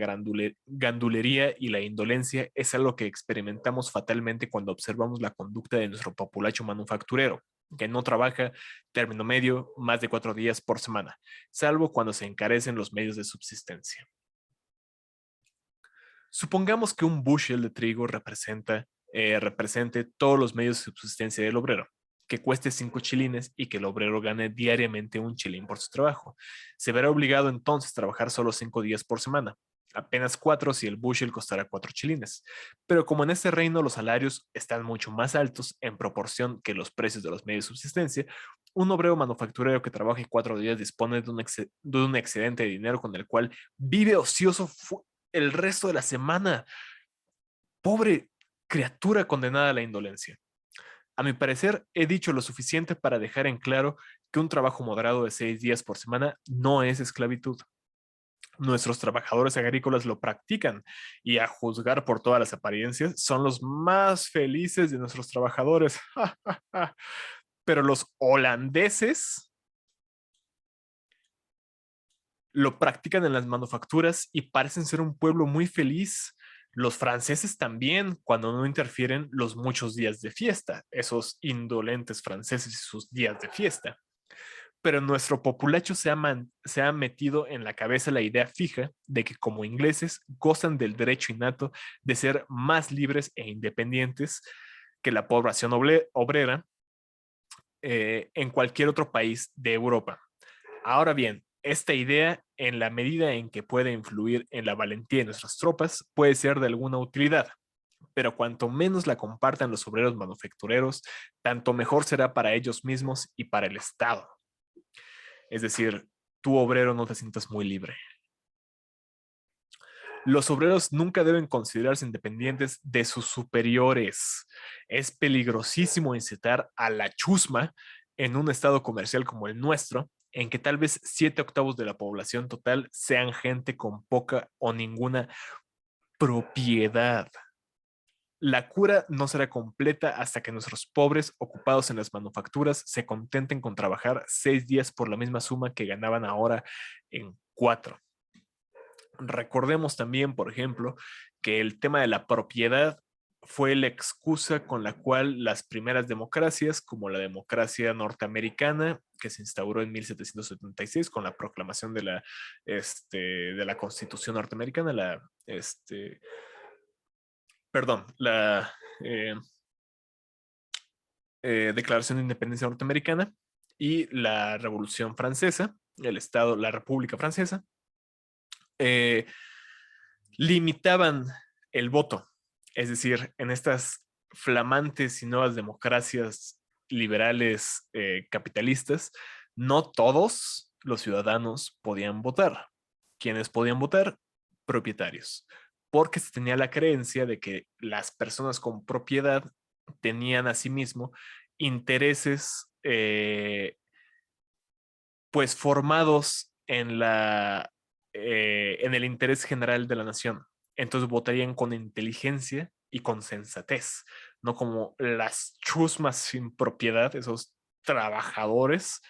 gandulería y la indolencia es algo que experimentamos fatalmente cuando observamos la conducta de nuestro populacho manufacturero, que no trabaja, término medio, más de 4 días por semana, salvo cuando se encarecen los medios de subsistencia. Supongamos que un bushel de trigo represente todos los medios de subsistencia del obrero, que cueste 5 chilines y que el obrero gane diariamente 1 chilín por su trabajo. Se verá obligado entonces a trabajar solo 5 días por semana, apenas 4 si el bushel costará 4 chilines. Pero como en este reino los salarios están mucho más altos en proporción que los precios de los medios de subsistencia, un obrero manufacturero que trabaje 4 días dispone de un excedente de dinero con el cual vive ocioso el resto de la semana. Pobre criatura condenada a la indolencia. A mi parecer, he dicho lo suficiente para dejar en claro que un trabajo moderado de 6 días por semana no es esclavitud. Nuestros trabajadores agrícolas lo practican y, a juzgar por todas las apariencias, son los más felices de nuestros trabajadores. Pero los holandeses lo practican en las manufacturas y parecen ser un pueblo muy feliz. Los franceses también, cuando no interfieren los muchos días de fiesta, esos indolentes franceses y sus días de fiesta. Pero nuestro populacho se ha metido en la cabeza la idea fija de que como ingleses gozan del derecho innato de ser más libres e independientes que la población obrera en cualquier otro país de Europa. Ahora bien, esta idea, en la medida en que puede influir en la valentía de nuestras tropas, puede ser de alguna utilidad, pero cuanto menos la compartan los obreros manufactureros, tanto mejor será para ellos mismos y para el Estado. Es decir, tú obrero no te sientas muy libre. Los obreros nunca deben considerarse independientes de sus superiores. Es peligrosísimo incitar a la chusma en un estado comercial como el nuestro, en que tal vez 7/8 de la población total sean gente con poca o ninguna propiedad. La cura no será completa hasta que nuestros pobres ocupados en las manufacturas se contenten con trabajar 6 días por la misma suma que ganaban ahora en 4. Recordemos también, por ejemplo, que el tema de la propiedad fue la excusa con la cual las primeras democracias, como la democracia norteamericana, que se instauró en 1776 con la proclamación de la Constitución norteamericana, la eh, Declaración de Independencia norteamericana y la Revolución Francesa, la República Francesa, eh, limitaban el voto. Es decir, en estas flamantes y nuevas democracias liberales capitalistas, no todos los ciudadanos podían votar. ¿Quiénes podían votar? Propietarios. Porque se tenía la creencia de que las personas con propiedad tenían asimismo intereses pues formados en el interés general de la nación. Entonces votarían con inteligencia y con sensatez, no como las chusmas sin propiedad, esos trabajadores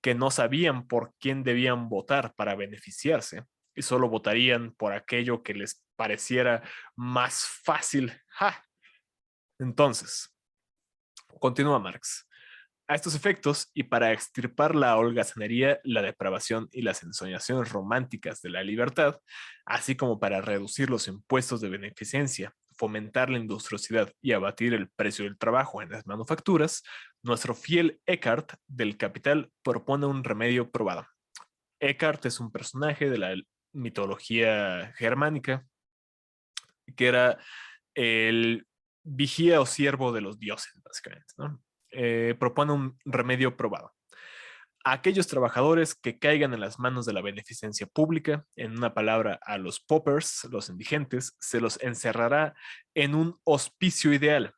que no sabían por quién debían votar para beneficiarse y solo votarían por aquello que les pareciera más fácil. ¡Ja! Entonces, continúa Marx. A estos efectos, y para extirpar la holgazanería, la depravación y las ensoñaciones románticas de la libertad, así como para reducir los impuestos de beneficencia, fomentar la industriosidad y abatir el precio del trabajo en las manufacturas, nuestro fiel Eckhart del Capital propone un remedio probado. Eckhart es un personaje de la mitología germánica que era el vigía o siervo de los dioses, básicamente, ¿no? Propone un remedio probado. A aquellos trabajadores que caigan en las manos de la beneficencia pública, en una palabra, a los paupers, los indigentes, se los encerrará en un hospicio ideal.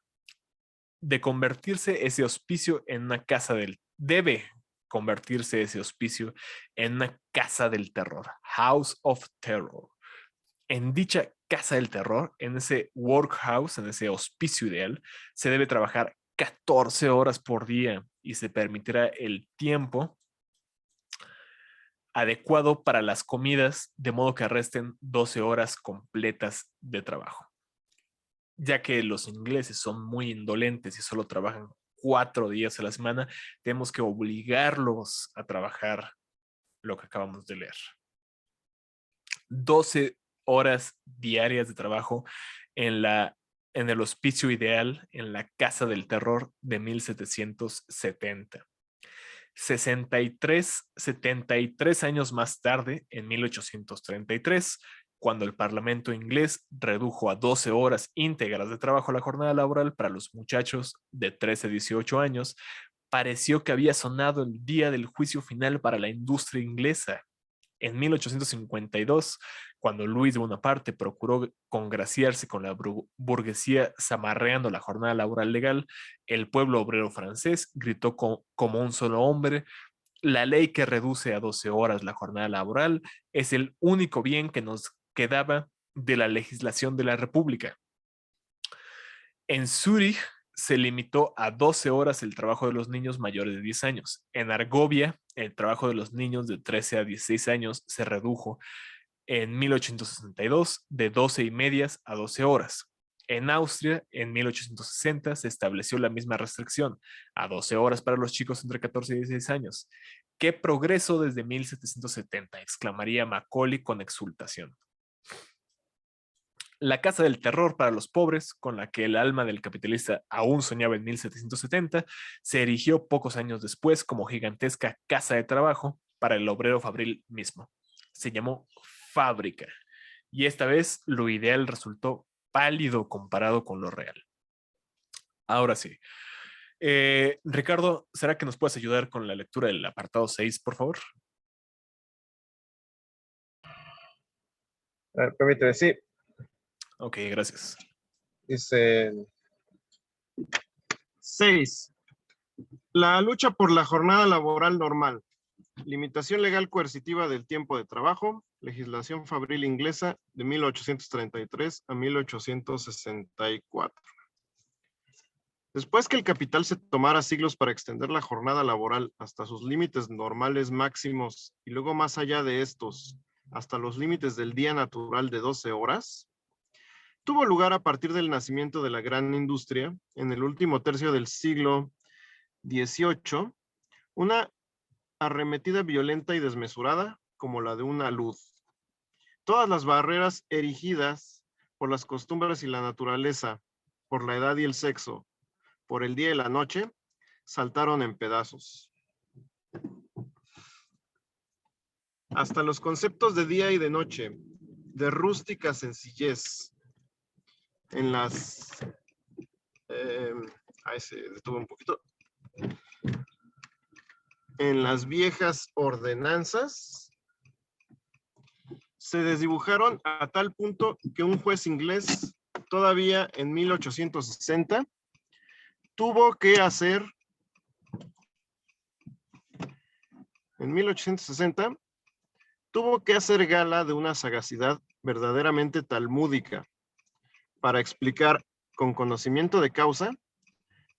de convertirse ese hospicio en una casa del... Debe convertirse ese hospicio en una casa del terror, House of Terror. En dicha casa del terror, en ese workhouse, en ese hospicio ideal, se debe trabajar 14 horas por día y se permitirá el tiempo adecuado para las comidas, de modo que resten 12 horas completas de trabajo. Ya que los ingleses son muy indolentes y solo trabajan 4 días a la semana, tenemos que obligarlos a trabajar lo que acabamos de leer. 12 horas diarias de trabajo en el hospicio ideal, en la casa del terror de 1770. 73 años más tarde, en 1833, cuando el Parlamento inglés redujo a 12 horas íntegras de trabajo la jornada laboral para los muchachos de 13 a 18 años, pareció que había sonado el día del juicio final para la industria inglesa. En 1852, cuando Luis Bonaparte procuró congraciarse con la burguesía zamarreando la jornada laboral legal, el pueblo obrero francés gritó como un solo hombre: la ley que reduce a 12 horas la jornada laboral es el único bien que nos quedaba de la legislación de la República. En Zúrich se limitó a 12 horas el trabajo de los niños mayores de 10 años. En Argovia, el trabajo de los niños de 13 a 16 años se redujo en 1862 de 12 y medias a 12 horas. En Austria, en 1860, se estableció la misma restricción, a 12 horas para los chicos entre 14 y 16 años. ¡Qué progreso desde 1770! Exclamaría Macaulay con exultación. La casa del terror para los pobres, con la que el alma del capitalista aún soñaba en 1770, se erigió pocos años después como gigantesca casa de trabajo para el obrero fabril mismo. Se llamó fábrica, y esta vez lo ideal resultó pálido comparado con lo real. Ahora sí. Ricardo, ¿será que nos puedes ayudar con la lectura del apartado 6, por favor? Permíteme, sí. Ok, gracias. Dice 6. La lucha por la jornada laboral normal. Limitación legal coercitiva del tiempo de trabajo. Legislación fabril inglesa de 1833 a 1864. Después que el capital se tomara siglos para extender la jornada laboral hasta sus límites normales máximos y luego más allá de estos, hasta los límites del día natural de 12 horas, tuvo lugar a partir del nacimiento de la gran industria en el último tercio del siglo XVIII, una arremetida violenta y desmesurada como la de una luz. Todas las barreras erigidas por las costumbres y la naturaleza, por la edad y el sexo, por el día y la noche, saltaron en pedazos. Hasta los conceptos de día y de noche, de rústica sencillez, en las... ahí se detuvo un poquito. En las viejas ordenanzas, se desdibujaron a tal punto que un juez inglés, todavía en 1860, tuvo que hacer, en 1860, tuvo que hacer gala de una sagacidad verdaderamente talmúdica para explicar con conocimiento de causa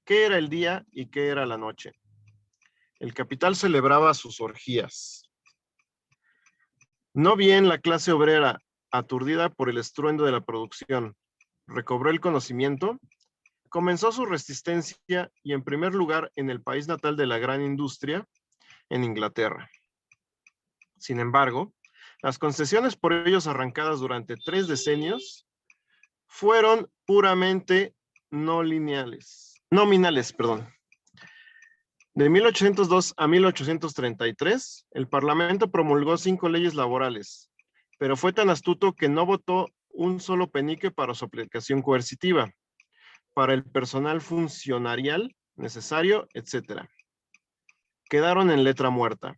qué era el día y qué era la noche. El capital celebraba sus orgías. No bien la clase obrera, aturdida por el estruendo de la producción, recobró el conocimiento, comenzó su resistencia y en primer lugar en el país natal de la gran industria, en Inglaterra. Sin embargo, las concesiones por ellos arrancadas durante 3 decenios fueron puramente nominales. De 1802 a 1833, el Parlamento promulgó 5 leyes laborales, pero fue tan astuto que no votó un solo penique para su aplicación coercitiva, para el personal funcionarial necesario, etc. Quedaron en letra muerta.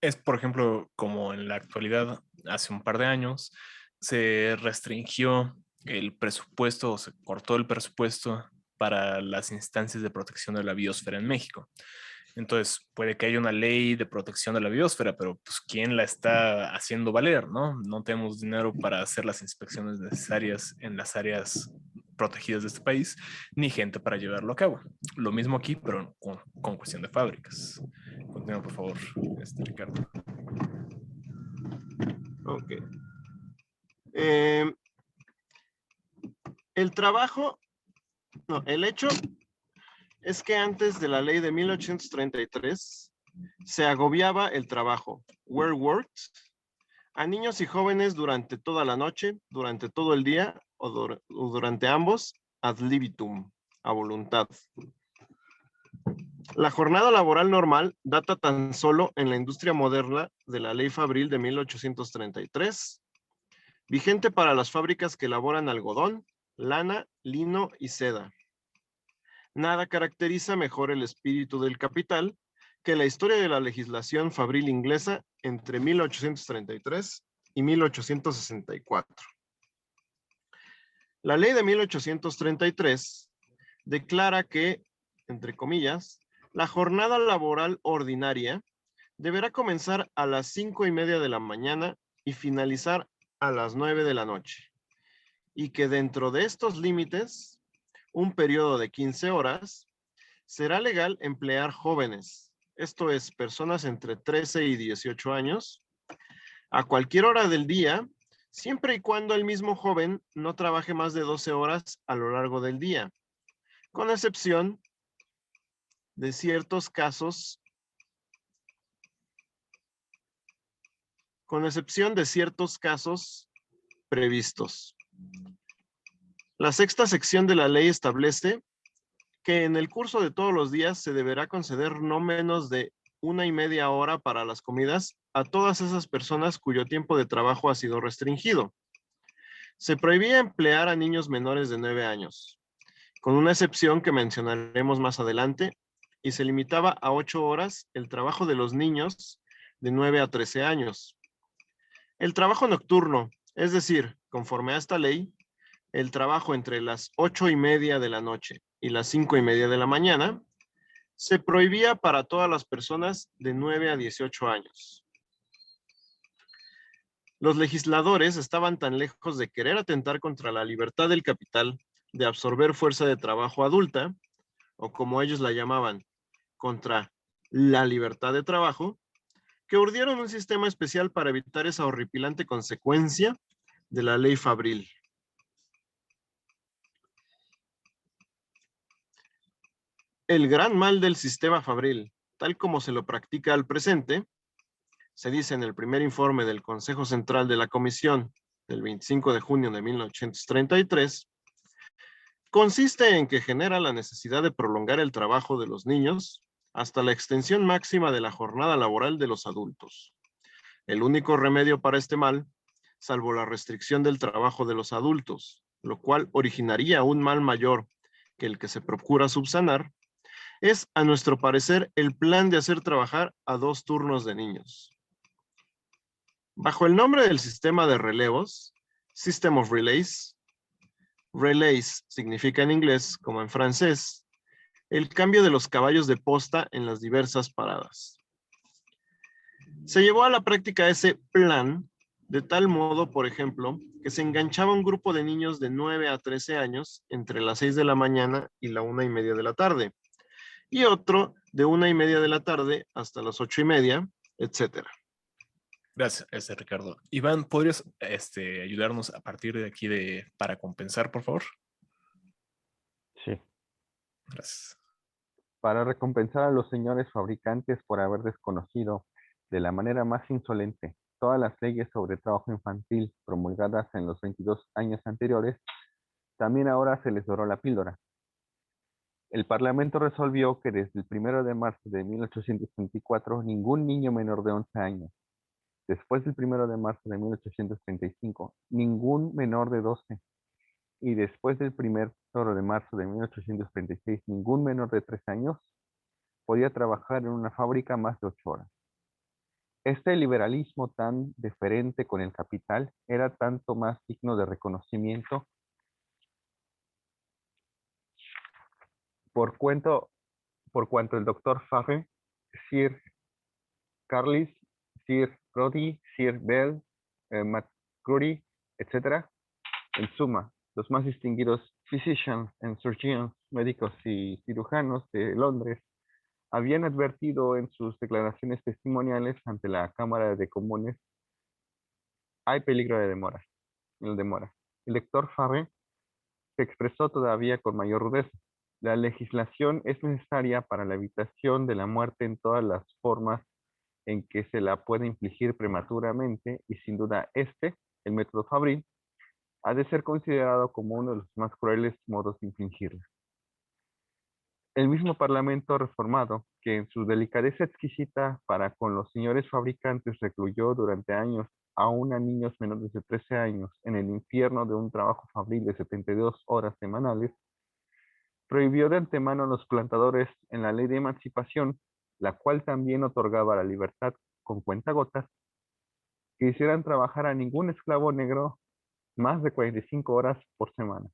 Es, por ejemplo, como en la actualidad, hace un par de años, se restringió el presupuesto, o se cortó el presupuesto para las instancias de protección de la biosfera en México. Entonces, puede que haya una ley de protección de la biosfera, pero pues ¿quién la está haciendo valer, no? No tenemos dinero para hacer las inspecciones necesarias en las áreas protegidas de este país, ni gente para llevarlo a cabo. Lo mismo aquí, pero con cuestión de fábricas. Continúa, por favor, Ricardo. Ok. El trabajo, no, el hecho es que antes de la ley de 1833 se agobiaba el trabajo, were worked, a niños y jóvenes durante toda la noche, durante todo el día o durante ambos, ad libitum, a voluntad. La jornada laboral normal data tan solo en la industria moderna de la ley fabril de 1833, vigente para las fábricas que elaboran algodón, lana, lino y seda. Nada caracteriza mejor el espíritu del capital que la historia de la legislación fabril inglesa entre 1833 y 1864. La ley de 1833 declara que, entre comillas, la jornada laboral ordinaria deberá comenzar a las 5:30 de la mañana y finalizar a las 9 de la noche, y que dentro de estos límites, un periodo de 15 horas, será legal emplear jóvenes, esto es, personas entre 13 y 18 años, a cualquier hora del día, siempre y cuando el mismo joven no trabaje más de 12 horas a lo largo del día, con excepción de ciertos casos, previstos. La sexta sección de la ley establece que en el curso de todos los días se deberá conceder no menos de 1:30 hora para las comidas a todas esas personas cuyo tiempo de trabajo ha sido restringido. Se prohibía emplear a niños menores de 9 años, con una excepción que mencionaremos más adelante, y se limitaba a 8 horas el trabajo de los niños de 9 a 13 años. El trabajo nocturno, es decir, conforme a esta ley, el trabajo entre las 8:30 de la noche y las 5:30 de la mañana, se prohibía para todas las personas de 9 a 18 años. Los legisladores estaban tan lejos de querer atentar contra la libertad del capital de absorber fuerza de trabajo adulta, o como ellos la llamaban, contra la libertad de trabajo, que urdieron un sistema especial para evitar esa horripilante consecuencia de la ley fabril. El gran mal del sistema fabril, tal como se lo practica al presente, se dice en el primer informe del Consejo Central de la Comisión del 25 de junio de 1833, consiste en que genera la necesidad de prolongar el trabajo de los niños hasta la extensión máxima de la jornada laboral de los adultos. El único remedio para este mal, salvo la restricción del trabajo de los adultos, lo cual originaría un mal mayor que el que se procura subsanar, es, a nuestro parecer, el plan de hacer trabajar a 2 turnos de niños. Bajo el nombre del sistema de relevos, System of Relays, relays significa en inglés como en francés, el cambio de los caballos de posta en las diversas paradas. Se llevó a la práctica ese plan de tal modo, por ejemplo, que se enganchaba un grupo de niños de 9 a 13 años entre las 6 de la mañana y la 1:30 de la tarde, y otro de 1:30 de la tarde hasta las 8:30, etcétera. Gracias, Ricardo. Iván, ¿podrías ayudarnos a partir de aquí para compensar, por favor? Sí. Gracias. Para recompensar a los señores fabricantes por haber desconocido de la manera más insolente todas las leyes sobre trabajo infantil promulgadas en los 22 años anteriores, también ahora se les doró la píldora. El Parlamento resolvió que desde el 1 de marzo de 1834 ningún niño menor de 11 años, después del 1 de marzo de 1835, ningún menor de 12, y después del 1 de marzo de 1836, ningún menor de 3 años podía trabajar en una fábrica más de 8 horas. Este liberalismo tan deferente con el capital era tanto más digno de reconocimiento Por, por cuanto el doctor Farre, Sir Carlis, Sir Roddy, Sir Bell, McCurry, etc., en suma, los más distinguidos physicians and surgeons, médicos y cirujanos de Londres, habían advertido en sus declaraciones testimoniales ante la Cámara de Comunes: hay peligro de demora. El doctor Farre se expresó todavía con mayor rudeza: la legislación es necesaria para la evitación de la muerte en todas las formas en que se la puede infligir prematuramente, y sin duda el método Fabril, ha de ser considerado como uno de los más crueles modos de infligirla. El mismo Parlamento reformado, que en su delicadeza exquisita para con los señores fabricantes recluyó durante años aún a niños menores de 13 años en el infierno de un trabajo fabril de 72 horas semanales, prohibió de antemano a los plantadores en la ley de emancipación, la cual también otorgaba la libertad con cuentagotas, que hicieran trabajar a ningún esclavo negro más de 45 horas por semana.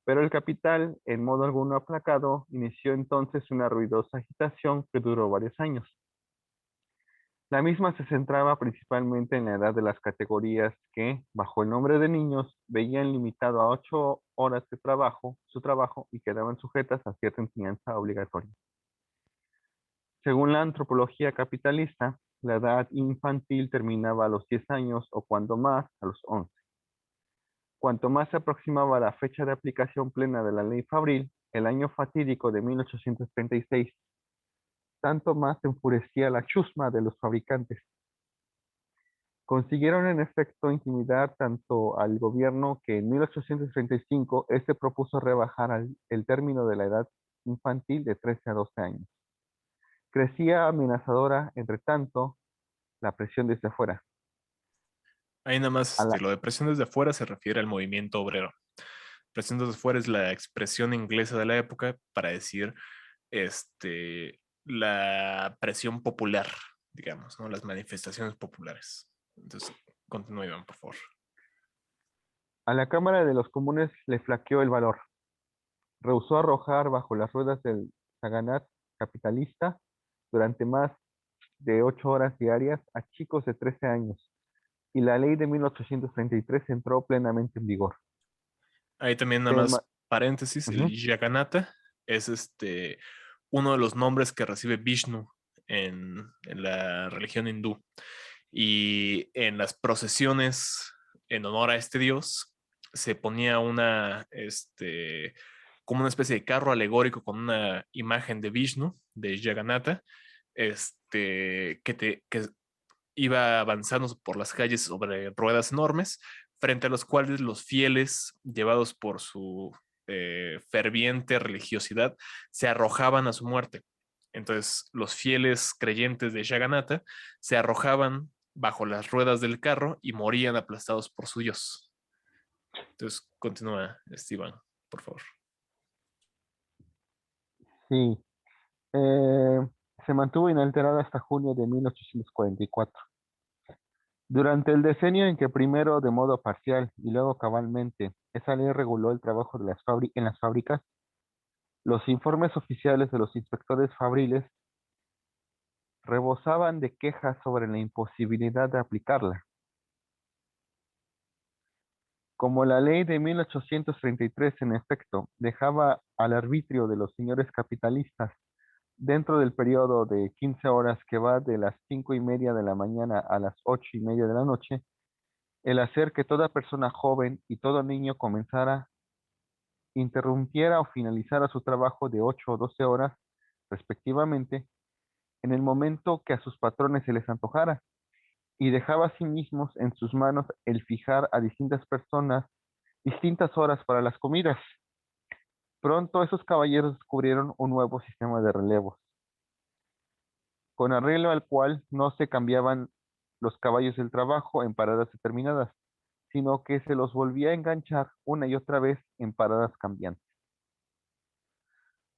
Pero el capital, en modo alguno aplacado, inició entonces una ruidosa agitación que duró varios años. La misma se centraba principalmente en la edad de las categorías que, bajo el nombre de niños, veían limitado a 8 horas de trabajo su trabajo y quedaban sujetas a cierta enseñanza obligatoria. Según la antropología capitalista, la edad infantil terminaba a los 10 años o cuando más a los 11. Cuanto más se aproximaba la fecha de aplicación plena de la ley Fabril, el año fatídico de 1836, tanto más se enfurecía la chusma de los fabricantes. Consiguieron en efecto intimidar tanto al gobierno que en 1835 este propuso rebajar el término de la edad infantil de 13 a 12 años. Crecía amenazadora, entre tanto, la presión desde afuera. Ahí nada más, A la, lo de presión desde afuera se refiere al movimiento obrero. Presión desde afuera es la expresión inglesa de la época para decir la presión popular, digamos, ¿no? Las manifestaciones populares. Entonces, continúe, Iván, por favor. a la Cámara de los Comunes le flaqueó el valor. Rehusó arrojar bajo las ruedas del Saganat capitalista durante más de 8 horas diarias a chicos de 13 años, y la ley de 1833 entró plenamente en vigor. Ahí también nada Tema- más paréntesis, el Ujú. Jagannath es uno de los nombres que recibe Vishnu en la religión hindú. Y en las procesiones en honor a este dios se ponía como una especie de carro alegórico con una imagen de Vishnu, de Jagannatha, que iba avanzando por las calles sobre ruedas enormes, frente a los cuales los fieles, llevados por su ferviente religiosidad, se arrojaban a su muerte. Entonces, los fieles creyentes de Jagannatha se arrojaban bajo las ruedas del carro y morían aplastados por su dios. Entonces, continúa, Esteban, por favor. Sí, eh, se mantuvo inalterada hasta junio de 1844. Durante el decenio en que primero de modo parcial y luego cabalmente esa ley reguló el trabajo de en las fábricas, los informes oficiales de los inspectores fabriles rebosaban de quejas sobre la imposibilidad de aplicarla. Como la ley de 1833 en efecto dejaba al arbitrio de los señores capitalistas, dentro del periodo de 15 horas que va de las 5:30 de la mañana a las 8:30 de la noche, el hacer que toda persona joven y todo niño interrumpiera o finalizara su trabajo de 8 o 12 horas, respectivamente, en el momento que a sus patrones se les antojara, y dejaba a sí mismos en sus manos el fijar a distintas personas distintas horas para las comidas. Pronto esos caballeros descubrieron un nuevo sistema de relevos, con arreglo al cual no se cambiaban los caballos del trabajo en paradas determinadas, sino que se los volvía a enganchar una y otra vez en paradas cambiantes.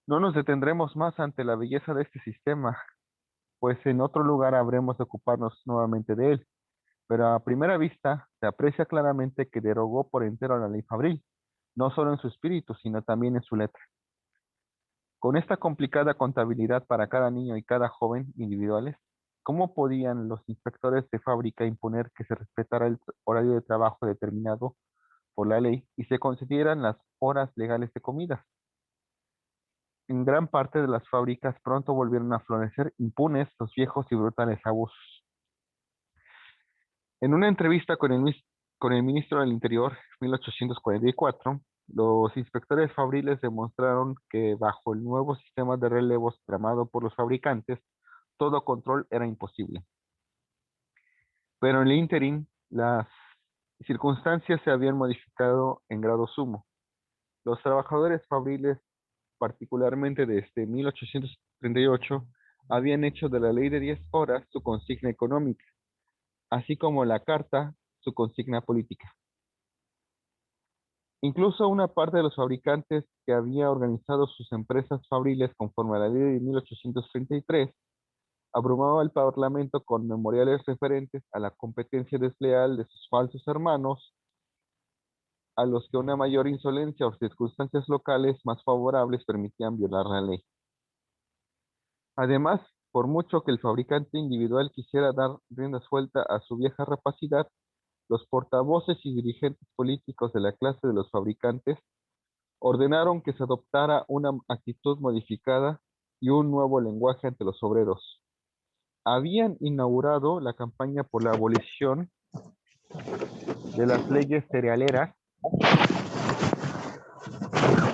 No nos detendremos más ante la belleza de este sistema, pues en otro lugar habremos de ocuparnos nuevamente de él, pero a primera vista se aprecia claramente que derogó por entero la ley Fabril, no solo en su espíritu, sino también en su letra. Con esta complicada contabilidad para cada niño y cada joven individuales, ¿cómo podían los inspectores de fábrica imponer que se respetara el horario de trabajo determinado por la ley y se concedieran las horas legales de comida? En gran parte de las fábricas pronto volvieron a florecer impunes los viejos y brutales abusos. En una entrevista con el ministro del Interior, en 1844, los inspectores fabriles demostraron que bajo el nuevo sistema de relevos tramado por los fabricantes, todo control era imposible. Pero en el ínterin, las circunstancias se habían modificado en grado sumo. Los trabajadores fabriles, particularmente desde 1838, habían hecho de la ley de 10 horas su consigna económica, así como la carta su consigna política. Incluso una parte de los fabricantes que había organizado sus empresas fabriles conforme a la ley de 1833 abrumaba al Parlamento con memoriales referentes a la competencia desleal de sus falsos hermanos, a los que una mayor insolencia o circunstancias locales más favorables permitían violar la ley. Además, por mucho que el fabricante individual quisiera dar rienda suelta a su vieja rapacidad, los portavoces y dirigentes políticos de la clase de los fabricantes ordenaron que se adoptara una actitud modificada y un nuevo lenguaje ante los obreros. Habían inaugurado la campaña por la abolición de las leyes cerealeras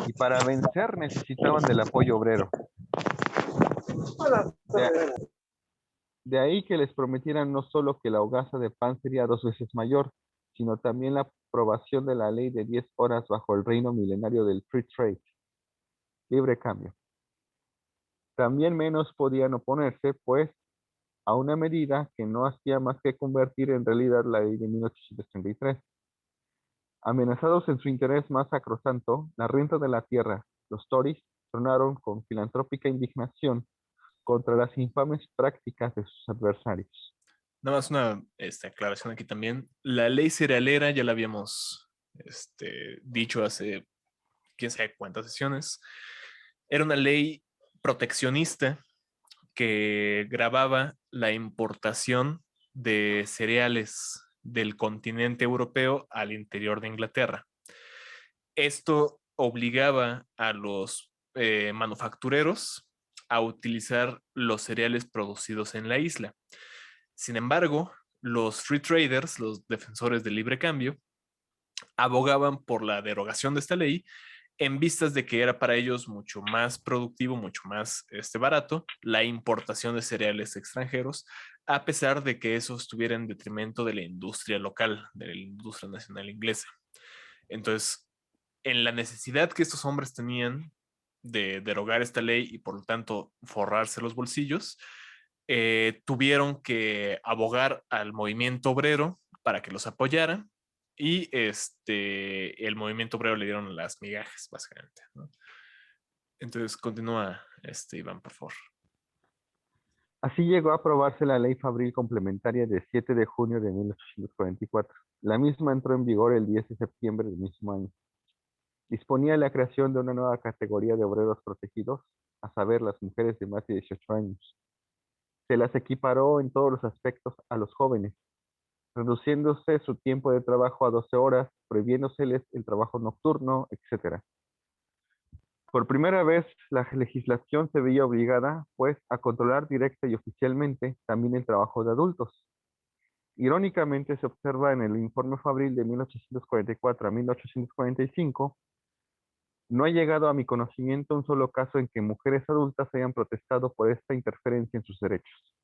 y para vencer necesitaban del apoyo obrero. De ahí que les prometieran no solo que la hogaza de pan sería 2 veces mayor, sino también la aprobación de la ley de 10 horas bajo el reino milenario del free trade, libre cambio. También menos podían oponerse, pues, a una medida que no hacía más que convertir en realidad la ley de 1833. Amenazados en su interés más sacrosanto, la renta de la tierra, los Tories tronaron con filantrópica indignación contra las infames prácticas de sus adversarios. Nada más una aclaración aquí también. La ley cerealera ya la habíamos dicho hace quién sabe cuántas sesiones. Era una ley proteccionista que gravaba la importación de cereales del continente europeo al interior de Inglaterra. Esto obligaba a los manufactureros a utilizar los cereales producidos en la isla. Sin embargo, los free traders, los defensores del libre cambio, abogaban por la derogación de esta ley en vistas de que era para ellos mucho más productivo, mucho más barato la importación de cereales extranjeros, a pesar de que eso estuviera en detrimento de la industria local, de la industria nacional inglesa. Entonces, en la necesidad que estos hombres tenían de derogar esta ley y por lo tanto forrarse los bolsillos, tuvieron que abogar al movimiento obrero para que los apoyara y el movimiento obrero le dieron las migajas, básicamente, ¿no? Entonces, continúa, Iván, por favor. Así llegó a aprobarse la Ley Fabril Complementaria de 7 de junio de 1844. La misma entró en vigor el 10 de septiembre del mismo año. Disponía la creación de una nueva categoría de obreros protegidos, a saber, las mujeres de más de 18 años. Se las equiparó en todos los aspectos a los jóvenes, reduciéndose su tiempo de trabajo a 12 horas, prohibiéndoseles el trabajo nocturno, etc. Por primera vez, la legislación se veía obligada, pues, a controlar directa y oficialmente también el trabajo de adultos. Irónicamente, se observa en el informe Fabril de 1844 a 1845, no ha llegado a mi conocimiento un solo caso en que mujeres adultas hayan protestado por esta interferencia en sus derechos.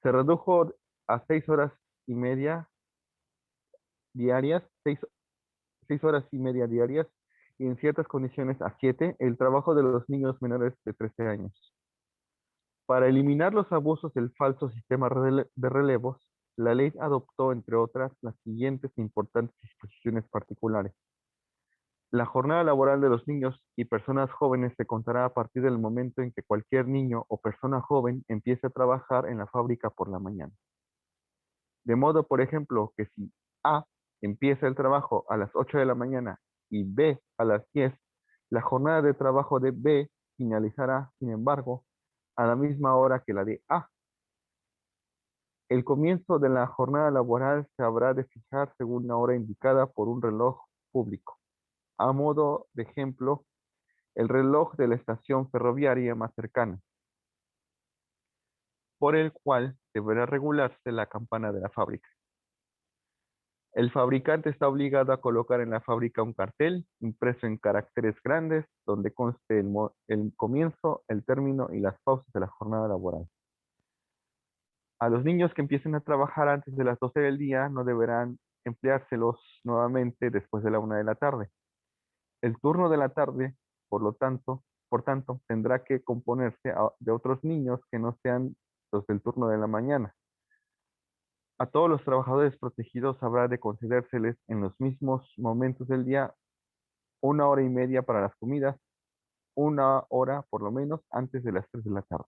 Se redujo a 6 horas y media diarias, 6 horas y media diarias, y en ciertas condiciones a 7, el trabajo de los niños menores de 13 años. Para eliminar los abusos del falso sistema de relevos, la ley adoptó, entre otras, las siguientes importantes disposiciones particulares. La jornada laboral de los niños y personas jóvenes se contará a partir del momento en que cualquier niño o persona joven empiece a trabajar en la fábrica por la mañana. De modo, por ejemplo, que si A empieza el trabajo a las 8 de la mañana y B a las 10, la jornada de trabajo de B finalizará, sin embargo, a la misma hora que la de A. El comienzo de la jornada laboral se habrá de fijar según la hora indicada por un reloj público. A modo de ejemplo, el reloj de la estación ferroviaria más cercana, por el cual deberá regularse la campana de la fábrica. El fabricante está obligado a colocar en la fábrica un cartel impreso en caracteres grandes donde conste el comienzo, el término y las pausas de la jornada laboral. A los niños que empiecen a trabajar antes de las 12 del día no deberán empleárselos nuevamente después de la 1 de la tarde. El turno de la tarde, por tanto, tendrá que componerse de otros niños que no sean los del turno de la mañana. A todos los trabajadores protegidos habrá de concedérseles en los mismos momentos del día 1 hora y media para las comidas, 1 hora por lo menos antes de las 3 de la tarde.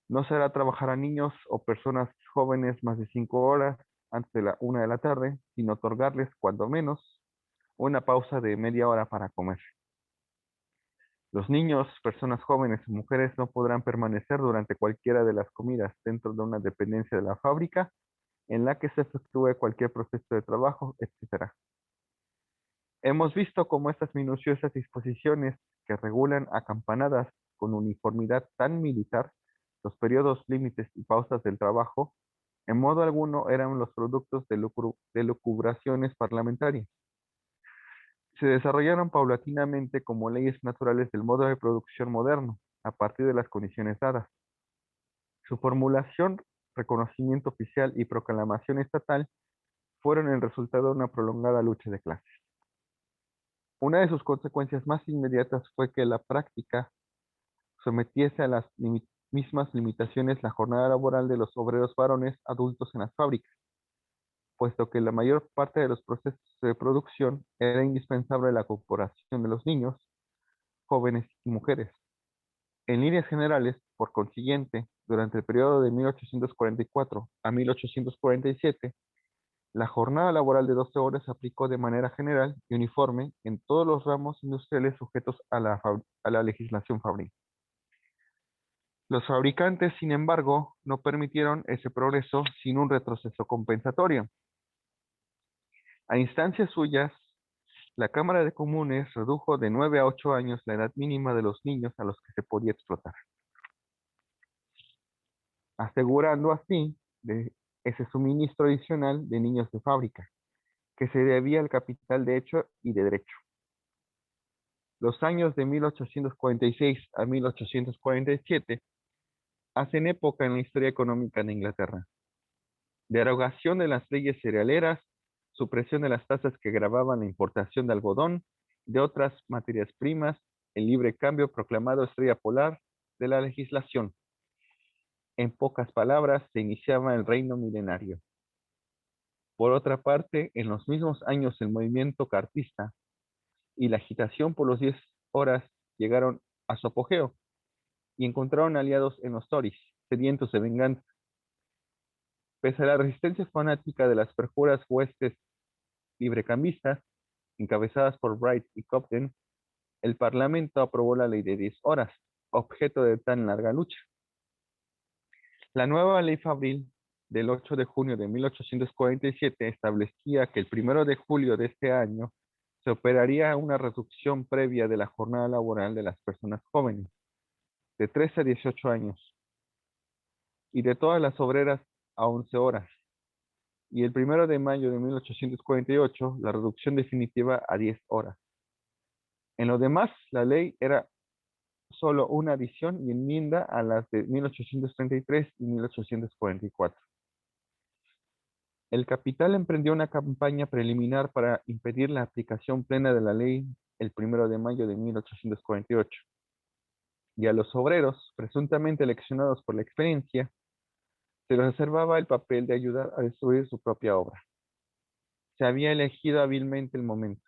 No se hará trabajar a niños o personas jóvenes más de 5 horas antes de la 1 de la tarde, sino otorgarles cuando menos una pausa de media hora para comer. Los niños, personas jóvenes y mujeres no podrán permanecer durante cualquiera de las comidas dentro de una dependencia de la fábrica en la que se efectúe cualquier proceso de trabajo, etc. Hemos visto cómo estas minuciosas disposiciones que regulan a campanadas con uniformidad tan militar los periodos, límites y pausas del trabajo, en modo alguno eran los productos de lucubraciones parlamentarias. Se desarrollaron paulatinamente como leyes naturales del modo de producción moderno, a partir de las condiciones dadas. Su formulación, reconocimiento oficial y proclamación estatal fueron el resultado de una prolongada lucha de clases. Una de sus consecuencias más inmediatas fue que la práctica sometiese a las mismas limitaciones la jornada laboral de los obreros varones adultos en las fábricas, puesto que la mayor parte de los procesos de producción era indispensable la cooperación de los niños, jóvenes y mujeres. En líneas generales, por consiguiente, durante el periodo de 1844 a 1847, la jornada laboral de 12 horas se aplicó de manera general y uniforme en todos los ramos industriales sujetos a la legislación fabril. Los fabricantes, sin embargo, no permitieron ese progreso sin un retroceso compensatorio. A instancias suyas, la Cámara de Comunes redujo de 9 a 8 años la edad mínima de los niños a los que se podía explotar, asegurando así ese suministro adicional de niños de fábrica, que se debía al capital de hecho y de derecho. Los años de 1846 a 1847 hacen época en la historia económica de Inglaterra. Derogación de las leyes cerealeras, supresión de las tasas que gravaban la importación de algodón, de otras materias primas, el libre cambio proclamado estrella polar de la legislación. En pocas palabras, se iniciaba el reino milenario. Por otra parte, en los mismos años el movimiento cartista y la agitación por los 10 horas llegaron a su apogeo y encontraron aliados en los Tories, sedientos de venganza. Pese a la resistencia fanática de las perjuras huestes librecambistas, encabezadas por Bright y Cobden, el Parlamento aprobó la ley de 10 horas, objeto de tan larga lucha. La nueva ley fabril del 8 de junio de 1847 establecía que el 1 de julio de este año se operaría una reducción previa de la jornada laboral de las personas jóvenes, de 13 a 18 años, y de todas las obreras a 11 horas, y el 1 de mayo de 1848 la reducción definitiva a 10 horas. En lo demás, la ley era solo una adición y enmienda a las de 1833 y 1844. El capital emprendió una campaña preliminar para impedir la aplicación plena de la ley el 1 de mayo de 1848. Y a los obreros, presuntamente eleccionados por la experiencia, se les reservaba el papel de ayudar a destruir su propia obra. Se había elegido hábilmente el momento.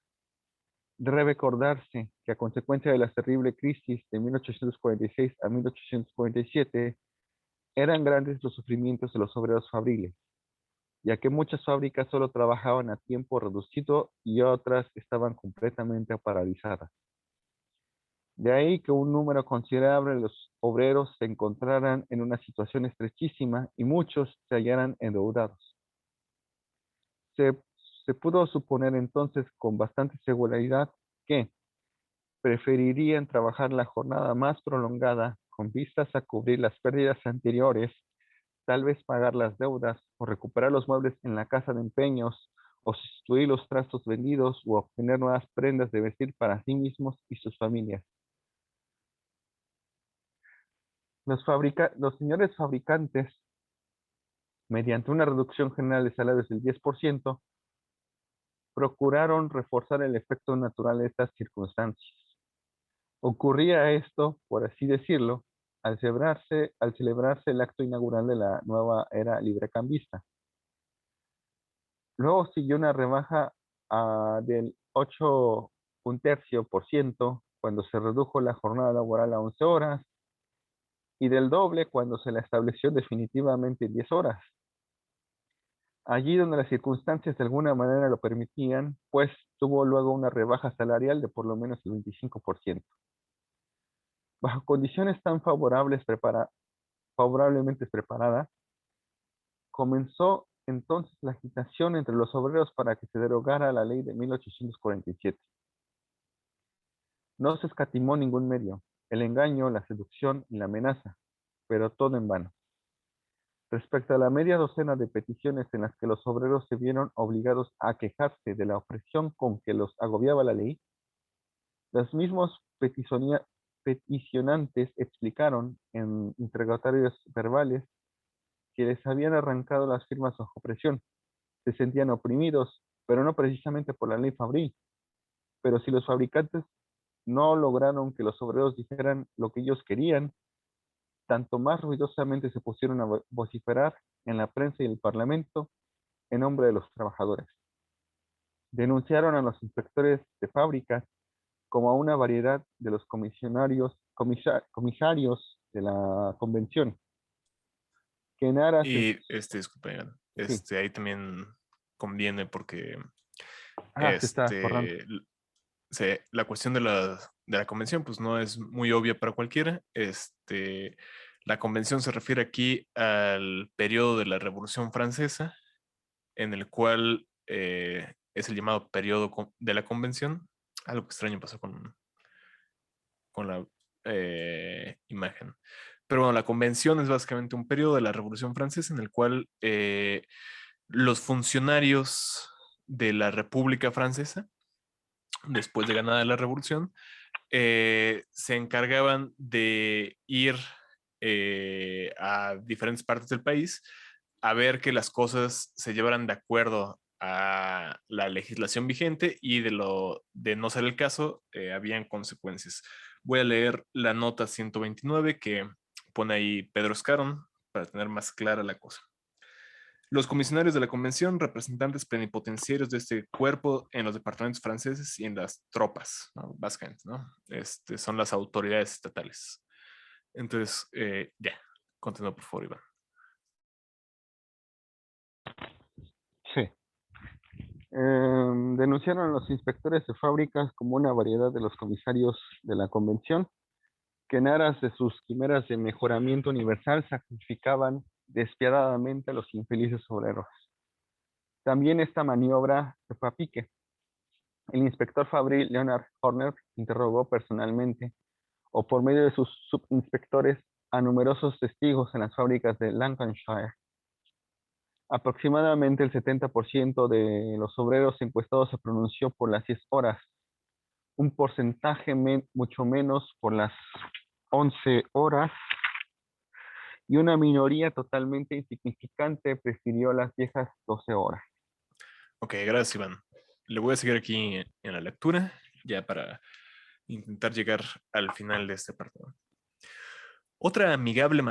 Debe recordarse que a consecuencia de la terrible crisis de 1846 a 1847, eran grandes los sufrimientos de los obreros fabriles. ya que muchas fábricas solo trabajaban a tiempo reducido y otras estaban completamente paralizadas. De ahí que un número considerable de los obreros se encontraran en una situación estrechísima y muchos se hallaran endeudados. Se, se pudo suponer entonces con bastante seguridad que preferirían trabajar la jornada más prolongada con vistas a cubrir las pérdidas anteriores, tal vez pagar las deudas o recuperar los muebles en la casa de empeños o sustituir los trastos vendidos o obtener nuevas prendas de vestir para sí mismos y sus familias. Los señores fabricantes, mediante una reducción general de salarios del 10%, procuraron reforzar el efecto natural de estas circunstancias. Ocurría esto, por así decirlo, al celebrarse el acto inaugural de la nueva era librecambista. Luego siguió una rebaja del 8 un tercio por ciento cuando se redujo la jornada laboral a 11 horas y del doble cuando se la estableció definitivamente en 10 horas. Allí donde las circunstancias de alguna manera lo permitían, pues tuvo luego una rebaja salarial de por lo menos el 25%. Bajo condiciones tan favorablemente preparadas, comenzó entonces la agitación entre los obreros para que se derogara la ley de 1847. No se escatimó ningún medio, el engaño, la seducción y la amenaza, pero todo en vano. Respecto a la media docena de peticiones en las que los obreros se vieron obligados a quejarse de la opresión con que los agobiaba la ley, los mismos peticionantes explicaron en interrogatorios verbales que les habían arrancado las firmas bajo presión. Se sentían oprimidos, pero no precisamente por la ley fabril. Pero si los fabricantes no lograron que los obreros dijeran lo que ellos querían, tanto más ruidosamente se pusieron a vociferar en la prensa y el parlamento en nombre de los trabajadores. Denunciaron a los inspectores de fábricas como a una variedad de los comisarios de la convención, que en aras de Y disculpen, sí, ahí también conviene porque se está acordando. la cuestión de la convención pues no es muy obvia para cualquiera. La convención se refiere aquí al periodo de la Revolución Francesa, en el cual es el llamado periodo de la convención. Algo extraño pasó con la imagen. Pero bueno, la convención es básicamente un periodo de la Revolución Francesa en el cual los funcionarios de la República Francesa, después de ganada la revolución, se encargaban de ir a diferentes partes del país a ver que las cosas se llevaran de acuerdo a la legislación vigente y de no ser el caso, habían consecuencias. Voy a leer la nota 129 que pone ahí Pedro Escarón para tener más clara la cosa. Los comisionarios de la convención, representantes plenipotenciarios de este cuerpo en los departamentos franceses y en las tropas, ¿no? Básicamente, ¿no? Son las autoridades estatales. Entonces, ya, continúa por favor, Iván. Sí. Denunciaron a los inspectores de fábricas como una variedad de los comisarios de la convención, que en aras de sus quimeras de mejoramiento universal sacrificaban despiadadamente a los infelices obreros. También esta maniobra se fue a pique. El inspector fabril Leonard Horner interrogó personalmente o por medio de sus subinspectores a numerosos testigos en las fábricas de Lancashire. Aproximadamente el 70% de los obreros encuestados se pronunció por las 10 horas, un porcentaje mucho menos por las 11 horas y una minoría totalmente insignificante prefirió las viejas 12 horas. Ok, gracias, Iván. Le voy a seguir aquí en la lectura, ya para intentar llegar al final de este apartado. Otra amigable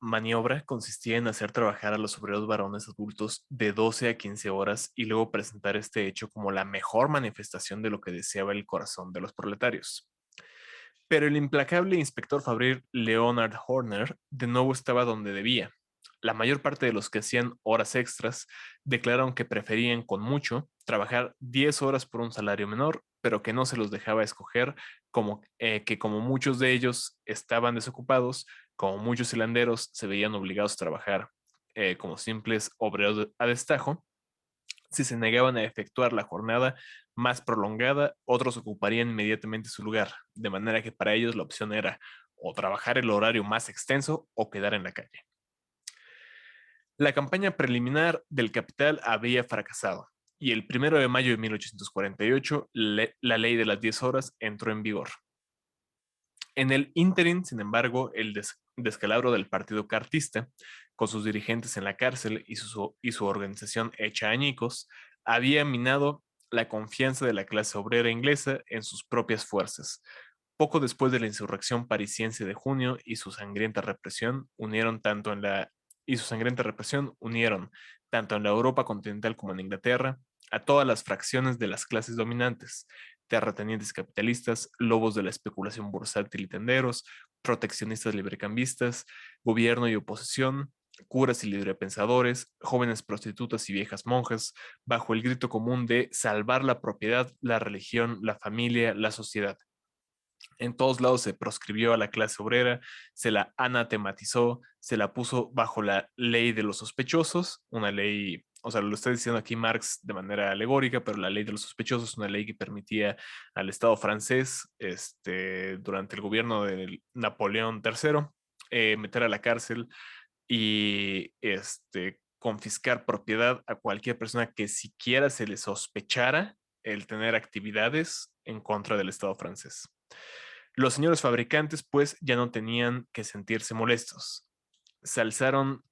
maniobra consistía en hacer trabajar a los obreros varones adultos de 12 a 15 horas y luego presentar este hecho como la mejor manifestación de lo que deseaba el corazón de los proletarios. Pero el implacable inspector fabril Leonard Horner de nuevo estaba donde debía. La mayor parte de los que hacían horas extras declararon que preferían con mucho trabajar 10 horas por un salario menor, pero que no se los dejaba escoger, como muchos de ellos estaban desocupados, como muchos hilanderos se veían obligados a trabajar como simples obreros a destajo. Si se negaban a efectuar la jornada más prolongada, otros ocuparían inmediatamente su lugar, de manera que para ellos la opción era o trabajar el horario más extenso o quedar en la calle. La campaña preliminar del capital había fracasado y el 1 de mayo de 1848 la ley de las 10 horas entró en vigor. En el ínterin, sin embargo, el descalabro del partido cartista, con sus dirigentes en la cárcel y su organización hecha añicos, había minado la confianza de la clase obrera inglesa en sus propias fuerzas. Poco después de la insurrección parisiense de junio y su sangrienta represión unieron tanto en la Europa continental como en Inglaterra a todas las fracciones de las clases dominantes: terratenientes capitalistas, lobos de la especulación bursátil y tenderos, proteccionistas librecambistas, gobierno y oposición, curas y librepensadores, jóvenes prostitutas y viejas monjas, bajo el grito común de salvar la propiedad, la religión, la familia, la sociedad. En todos lados se proscribió a la clase obrera, se la anatematizó, se la puso bajo la ley de los sospechosos, una ley, o sea, lo está diciendo aquí Marx de manera alegórica, pero la ley de los sospechosos es una ley que permitía al Estado francés, durante el gobierno de Napoleón III, meter a la cárcel y confiscar propiedad a cualquier persona que siquiera se le sospechara el tener actividades en contra del Estado francés. Los señores fabricantes, pues, ya no tenían que sentirse molestos. Se alzaron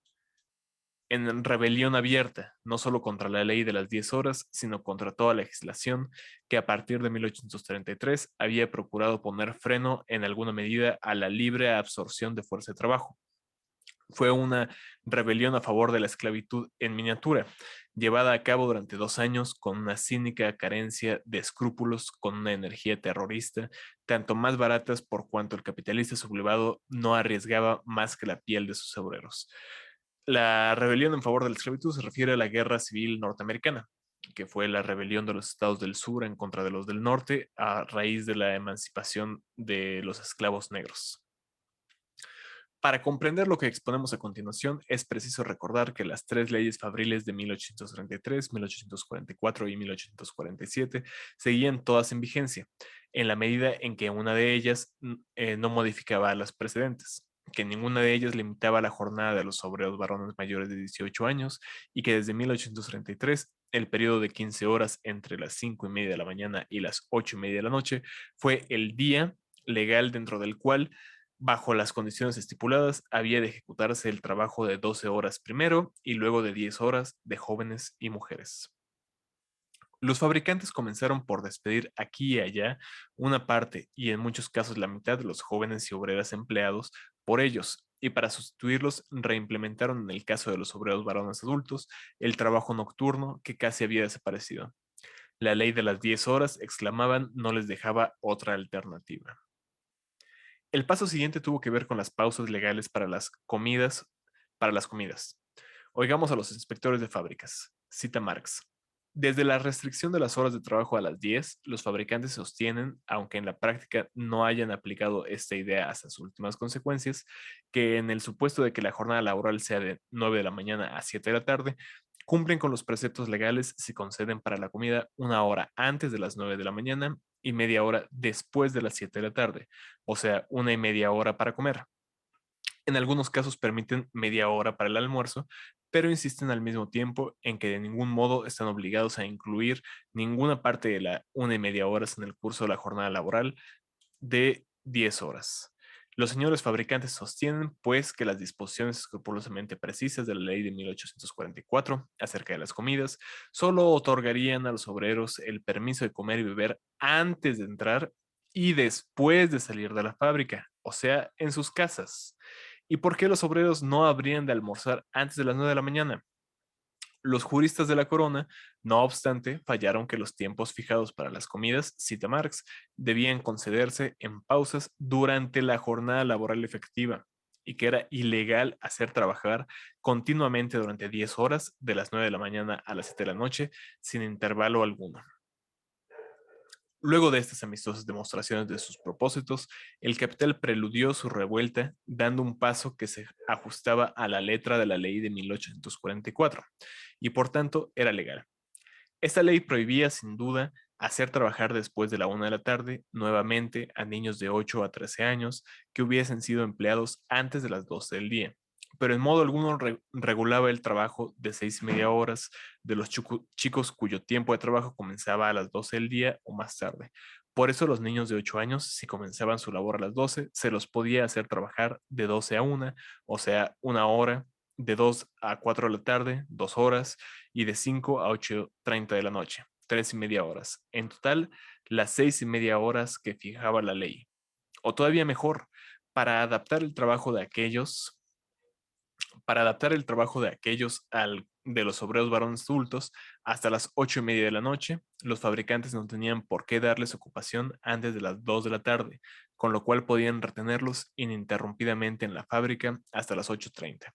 en rebelión abierta, no solo contra la ley de las 10 horas, sino contra toda legislación que a partir de 1833 había procurado poner freno en alguna medida a la libre absorción de fuerza de trabajo. Fue una rebelión a favor de la esclavitud en miniatura, llevada a cabo durante 2 años con una cínica carencia de escrúpulos, con una energía terrorista, tanto más baratas por cuanto el capitalista sublevado no arriesgaba más que la piel de sus obreros. La rebelión en favor de la esclavitud se refiere a la Guerra Civil Norteamericana, que fue la rebelión de los estados del sur en contra de los del norte a raíz de la emancipación de los esclavos negros. Para comprender lo que exponemos a continuación, es preciso recordar que las tres leyes fabriles de 1833, 1844 y 1847 seguían todas en vigencia, en la medida en que una de ellas no modificaba a las precedentes, que ninguna de ellas limitaba la jornada de los obreros varones mayores de 18 años y que desde 1833 el periodo de 15 horas entre las 5:30 de la mañana y las 8:30 de la noche fue el día legal dentro del cual, bajo las condiciones estipuladas, había de ejecutarse el trabajo de 12 horas primero y luego de 10 horas de jóvenes y mujeres. Los fabricantes comenzaron por despedir aquí y allá una parte y en muchos casos la mitad de los jóvenes y obreras empleados por ellos, y para sustituirlos reimplementaron en el caso de los obreros varones adultos el trabajo nocturno que casi había desaparecido. La ley de las 10 horas, exclamaban, no les dejaba otra alternativa. El paso siguiente tuvo que ver con las pausas legales para las comidas. Oigamos a los inspectores de fábricas. Cita Marx. Desde la restricción de las horas de trabajo a las 10, los fabricantes sostienen, aunque en la práctica no hayan aplicado esta idea hasta sus últimas consecuencias, que en el supuesto de que la jornada laboral sea de 9 de la mañana a 7 de la tarde, cumplen con los preceptos legales si conceden para la comida 1 hora antes de las 9 de la mañana y media hora después de las 7 de la tarde, o sea, 1 y media hora para comer. En algunos casos permiten media hora para el almuerzo, pero insisten al mismo tiempo en que de ningún modo están obligados a incluir ninguna parte de la 1 y media horas en el curso de la jornada laboral de 10 horas. Los señores fabricantes sostienen, pues, que las disposiciones escrupulosamente precisas de la ley de 1844 acerca de las comidas solo otorgarían a los obreros el permiso de comer y beber antes de entrar y después de salir de la fábrica, o sea, en sus casas. ¿Y por qué los obreros no habrían de almorzar antes de las 9 de la mañana? Los juristas de la corona, no obstante, fallaron que los tiempos fijados para las comidas, cita Marx, debían concederse en pausas durante la jornada laboral efectiva, y que era ilegal hacer trabajar continuamente durante 10 horas, de las 9 de la mañana a las 7 de la noche, sin intervalo alguno. Luego de estas amistosas demostraciones de sus propósitos, el capital preludió su revuelta dando un paso que se ajustaba a la letra de la ley de 1844 y por tanto era legal. Esta ley prohibía sin duda hacer trabajar después de la 1 de la tarde nuevamente a niños de 8 a 13 años que hubiesen sido empleados antes de las 12 del día, pero en modo alguno regulaba el trabajo de 6:30 horas de los chicos cuyo tiempo de trabajo comenzaba a las 12 del día o más tarde. Por eso los niños de 8 años, si comenzaban su labor a las 12, se los podía hacer trabajar de 12 a 1, o sea, 1 hora, de 2 a 4 de la tarde, 2 horas, y de 5 a 8:30 de la noche, 3:30 horas. En total, las 6:30 horas que fijaba la ley. O todavía mejor, para adaptar el trabajo de aquellos, de los obreros varones adultos hasta las 8:30 de la noche, los fabricantes no tenían por qué darles ocupación antes de las 2 de la tarde, con lo cual podían retenerlos ininterrumpidamente en la fábrica hasta las 8:30.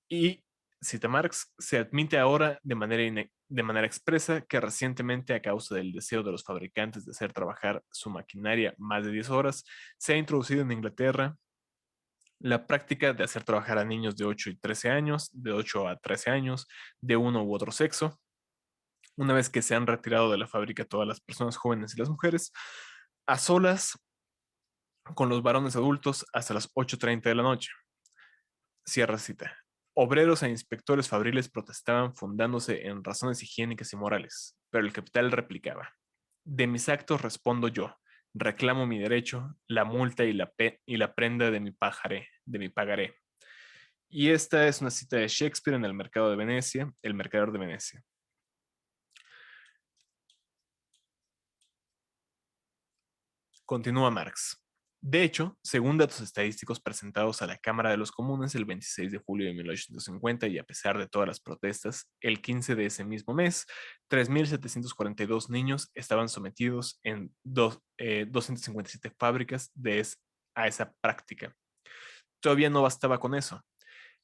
Y, cita Marx, se admite ahora de manera expresa que recientemente, a causa del deseo de los fabricantes de hacer trabajar su maquinaria más de 10 horas, se ha introducido en Inglaterra la práctica de hacer trabajar a niños de 8 y 13 años, de 8 a 13 años, de uno u otro sexo, una vez que se han retirado de la fábrica todas las personas jóvenes y las mujeres, a solas con los varones adultos hasta las 8:30 de la noche. Cierra cita. Obreros e inspectores fabriles protestaban fundándose en razones higiénicas y morales, pero el capital replicaba: de mis actos respondo yo, reclamo mi derecho, la multa y la prenda de mi pagaré. Y esta es una cita de Shakespeare en El Mercado de Venecia, El Mercader de Venecia. Continúa Marx. De hecho, según datos estadísticos presentados a la Cámara de los Comunes el 26 de julio de 1850 y a pesar de todas las protestas, el 15 de ese mismo mes, 3.742 niños estaban sometidos en 257 fábricas a esa práctica. Todavía no bastaba con eso.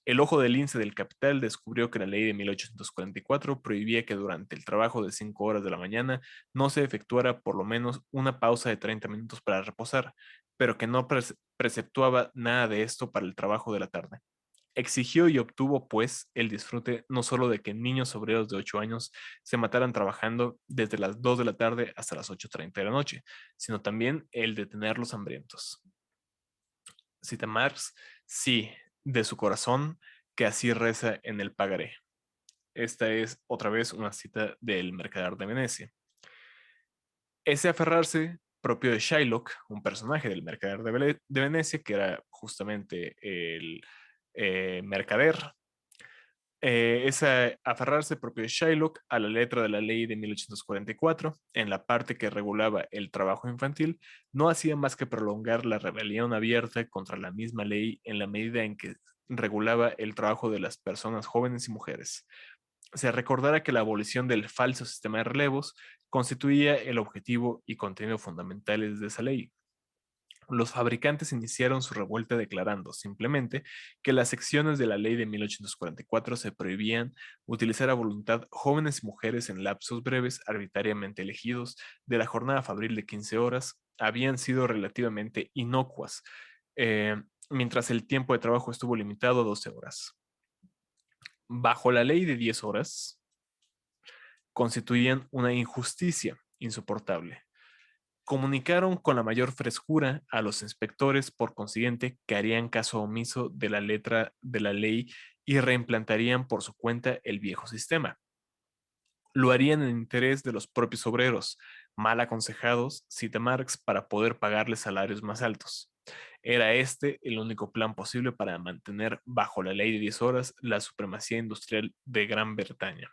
El ojo del lince del capital descubrió que la ley de 1844 prohibía que durante el trabajo de 5 horas de la mañana no se efectuara por lo menos una pausa de 30 minutos para reposar, pero que no preceptuaba nada de esto para el trabajo de la tarde. Exigió y obtuvo, pues, el disfrute no solo de que niños obreros de 8 años se mataran trabajando desde las 2 de la tarde hasta las 8:30 de la noche, sino también el de tenerlos hambrientos. Cita Marx, sí, de su corazón, que así reza en el pagaré. Esta es otra vez una cita del Mercader de Venecia. Ese aferrarse propio de Shylock, un personaje del Mercader de Venecia, que era justamente el mercader, ese aferrarse propio de Shylock a la letra de la ley de 1844, en la parte que regulaba el trabajo infantil, no hacía más que prolongar la rebelión abierta contra la misma ley en la medida en que regulaba el trabajo de las personas jóvenes y mujeres. Se recordará que la abolición del falso sistema de relevos constituía el objetivo y contenido fundamentales de esa ley. Los fabricantes iniciaron su revuelta declarando simplemente que las secciones de la ley de 1844 se prohibían utilizar a voluntad jóvenes y mujeres en lapsos breves arbitrariamente elegidos de la jornada fabril de 15 horas habían sido relativamente inocuas, mientras el tiempo de trabajo estuvo limitado a 12 horas. Bajo la ley de 10 horas, constituían una injusticia insoportable. Comunicaron con la mayor frescura a los inspectores, por consiguiente, que harían caso omiso de la letra de la ley y reimplantarían por su cuenta el viejo sistema. Lo harían en interés de los propios obreros, mal aconsejados, cita Marx, para poder pagarles salarios más altos. Era este el único plan posible para mantener bajo la ley de 10 horas la supremacía industrial de Gran Bretaña.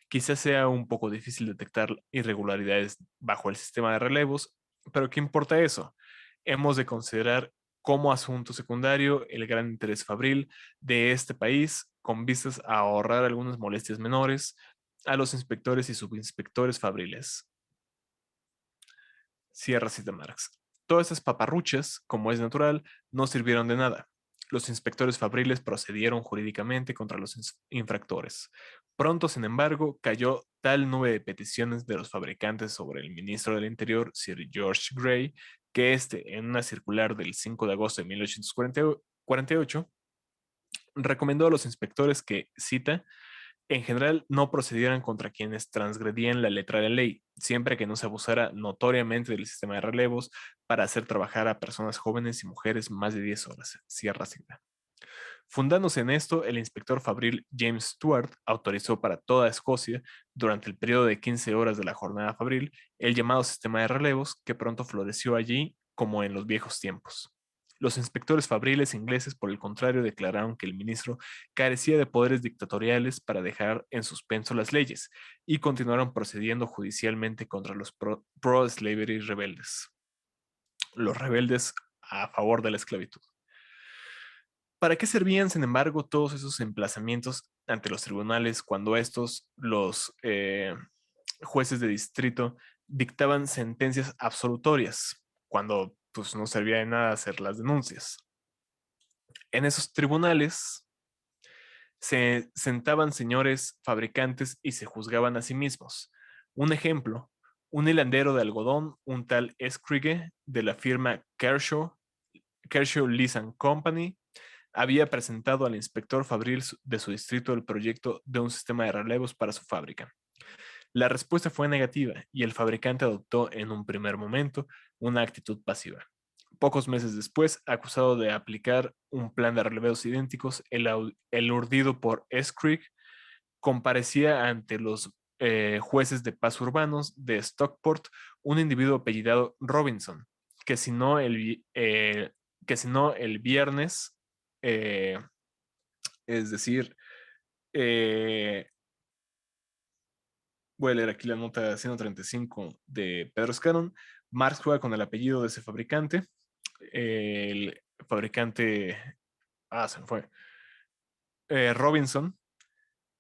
Quizás sea un poco difícil detectar irregularidades bajo el sistema de relevos, pero ¿qué importa eso? Hemos de considerar como asunto secundario el gran interés fabril de este país con vistas a ahorrar algunas molestias menores a los inspectores y subinspectores fabriles. Cierra cita Marx. Todas esas paparruchas, como es natural, no sirvieron de nada. Los inspectores fabriles procedieron jurídicamente contra los infractores. Pronto, sin embargo, cayó tal nube de peticiones de los fabricantes sobre el ministro del Interior, Sir George Grey, que en una circular del 5 de agosto de 1848, recomendó a los inspectores que, cita, en general no procedieran contra quienes transgredían la letra de la ley, siempre que no se abusara notoriamente del sistema de relevos para hacer trabajar a personas jóvenes y mujeres más de 10 horas. Cierra cita. Fundándose en esto, el inspector fabril James Stuart autorizó para toda Escocia, durante el periodo de 15 horas de la jornada fabril, el llamado sistema de relevos, que pronto floreció allí como en los viejos tiempos. Los inspectores fabriles ingleses, por el contrario, declararon que el ministro carecía de poderes dictatoriales para dejar en suspenso las leyes y continuaron procediendo judicialmente contra los pro-slavery rebeldes. Los rebeldes a favor de la esclavitud. ¿Para qué servían, sin embargo, todos esos emplazamientos ante los tribunales cuando los jueces de distrito, dictaban sentencias absolutorias, cuando pues, no servía de nada hacer las denuncias? En esos tribunales se sentaban señores fabricantes y se juzgaban a sí mismos. Un ejemplo, un hilandero de algodón, un tal Escrigue, de la firma Kershaw Lease Company, había presentado al inspector fabril de su distrito el proyecto de un sistema de relevos para su fábrica. La respuesta fue negativa y el fabricante adoptó en un primer momento una actitud pasiva. Pocos meses después, acusado de aplicar un plan de relevos idénticos, el urdido por S. comparecía ante los jueces de paz urbanos de Stockport un individuo apellidado Robinson, que si no el viernes, eh, es decir, eh, voy a leer aquí la nota 135 de Pedro Scanlon. Marx juega con el apellido de ese fabricante. El fabricante, se me fue, Robinson,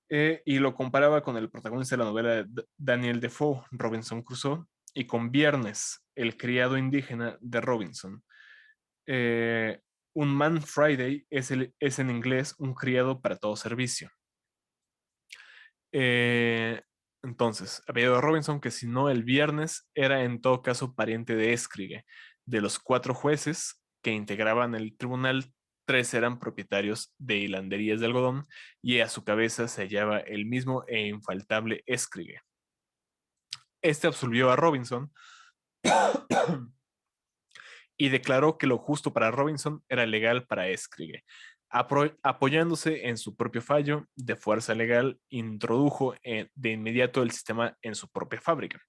y lo comparaba con el protagonista de la novela de Daniel Defoe, Robinson Crusoe, y con Viernes, el criado indígena de Robinson. Un man Friday es en inglés un criado para todo servicio. Entonces, apellido Robinson, que si no el Viernes era en todo caso pariente de Escrigue. De los 4 jueces que integraban el tribunal, 3 eran propietarios de hilanderías de algodón y a su cabeza se hallaba el mismo e infaltable Escrigue. Este absolvió a Robinson y declaró que lo justo para Robinson era legal para Escrigue. Apoyándose en su propio fallo de fuerza legal, introdujo de inmediato el sistema en su propia fábrica.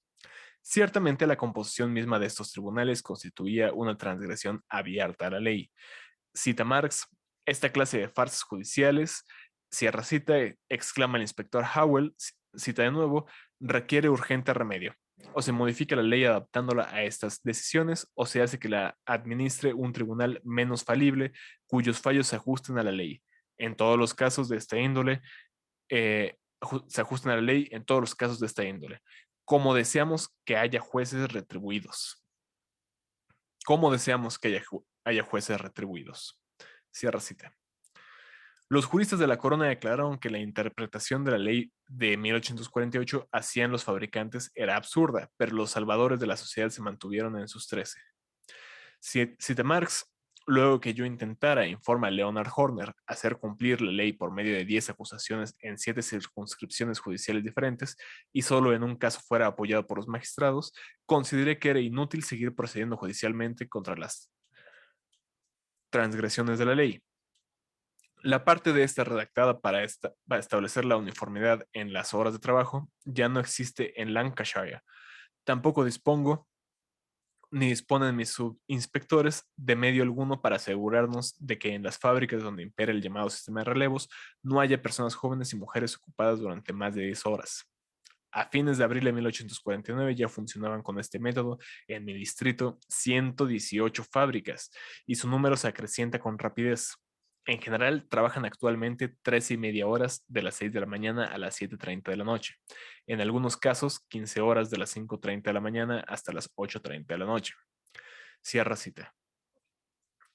Ciertamente la composición misma de estos tribunales constituía una transgresión abierta a la ley. Cita Marx, esta clase de farsas judiciales, cierra cita, exclama el inspector Howell, cita de nuevo, requiere urgente remedio. O se modifica la ley adaptándola a estas decisiones, o se hace que la administre un tribunal menos falible, cuyos fallos se ajusten a la ley. En todos los casos de esta índole, se ajustan a la ley en todos los casos de esta índole. Como deseamos que haya jueces retribuidos. ¿Cómo deseamos que haya jueces retribuidos? Cierra cita. Los juristas de la corona declararon que la interpretación de la ley de 1848 hacían los fabricantes era absurda, pero los salvadores de la sociedad se mantuvieron en sus 13. Cita Marx, luego que yo intentara, informa Leonard Horner, hacer cumplir la ley por medio de 10 acusaciones en 7 circunscripciones judiciales diferentes y solo en un caso fuera apoyado por los magistrados, consideré que era inútil seguir procediendo judicialmente contra las transgresiones de la ley. La parte de esta redactada para establecer la uniformidad en las horas de trabajo ya no existe en Lancashire. Tampoco dispongo ni disponen mis subinspectores de medio alguno para asegurarnos de que en las fábricas donde impera el llamado sistema de relevos no haya personas jóvenes y mujeres ocupadas durante más de 10 horas. A fines de abril de 1849 ya funcionaban con este método en mi distrito 118 fábricas y su número se acrecienta con rapidez. En general, trabajan actualmente 13:30 horas de las 6 de la mañana a las 7:30 de la noche. En algunos casos, 15 horas de las 5:30 de la mañana hasta las 8:30 de la noche. Cierra cita.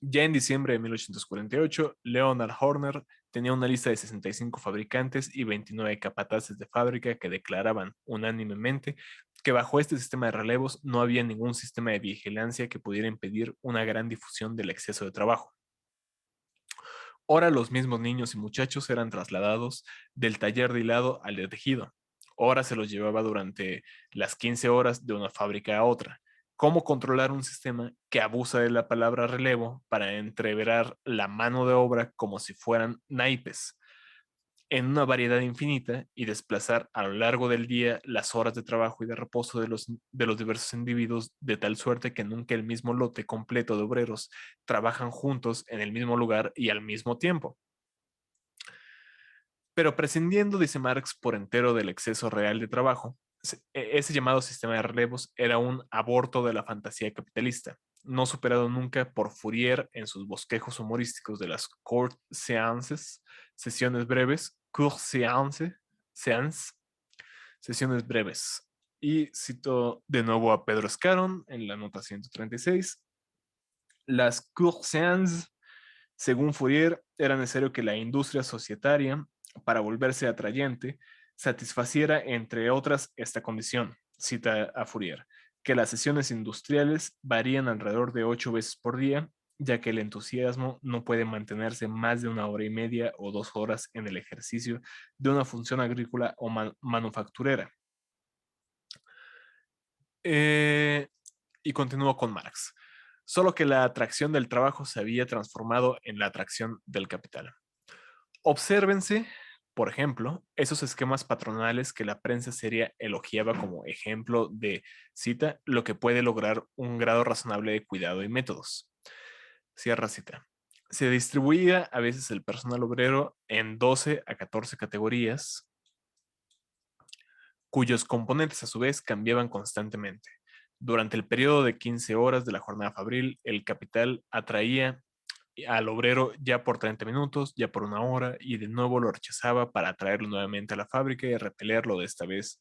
Ya en diciembre de 1848, Leonard Horner tenía una lista de 65 fabricantes y 29 capataces de fábrica que declaraban unánimemente que bajo este sistema de relevos no había ningún sistema de vigilancia que pudiera impedir una gran difusión del exceso de trabajo. Ahora los mismos niños y muchachos eran trasladados del taller de hilado al de tejido. Ahora se los llevaba durante las 15 horas de una fábrica a otra. ¿Cómo controlar un sistema que abusa de la palabra relevo para entreverar la mano de obra como si fueran naipes en una variedad infinita y desplazar a lo largo del día las horas de trabajo y de reposo de los diversos individuos de tal suerte que nunca el mismo lote completo de obreros trabajan juntos en el mismo lugar y al mismo tiempo? Pero prescindiendo, dice Marx, por entero del exceso real de trabajo, ese llamado sistema de relevos era un aborto de la fantasía capitalista, no superado nunca por Fourier en sus bosquejos humorísticos de las court séances, sesiones breves, court sesiones breves. Y cito de nuevo a Pedro Scaron en la nota 136. Las court séances, según Fourier, era necesario que la industria societaria, para volverse atrayente, satisfaciera, entre otras, esta condición, cita a Fourier, que las sesiones industriales varían alrededor de 8 veces por día, ya que el entusiasmo no puede mantenerse más de 1 hora y media o 2 horas en el ejercicio de una función agrícola o manufacturera. Y continúo con Marx. Solo que la atracción del trabajo se había transformado en la atracción del capital. Obsérvense, por ejemplo, esos esquemas patronales que la prensa seria elogiaba como ejemplo de, cita, lo que puede lograr un grado razonable de cuidado y métodos. Cierra cita. Se distribuía a veces el personal obrero en 12 a 14 categorías, cuyos componentes a su vez cambiaban constantemente. Durante el periodo de 15 horas de la jornada fabril, el capital atraía al obrero ya por 30 minutos, ya por 1 hora, y de nuevo lo rechazaba para atraerlo nuevamente a la fábrica y repelerlo de esta vez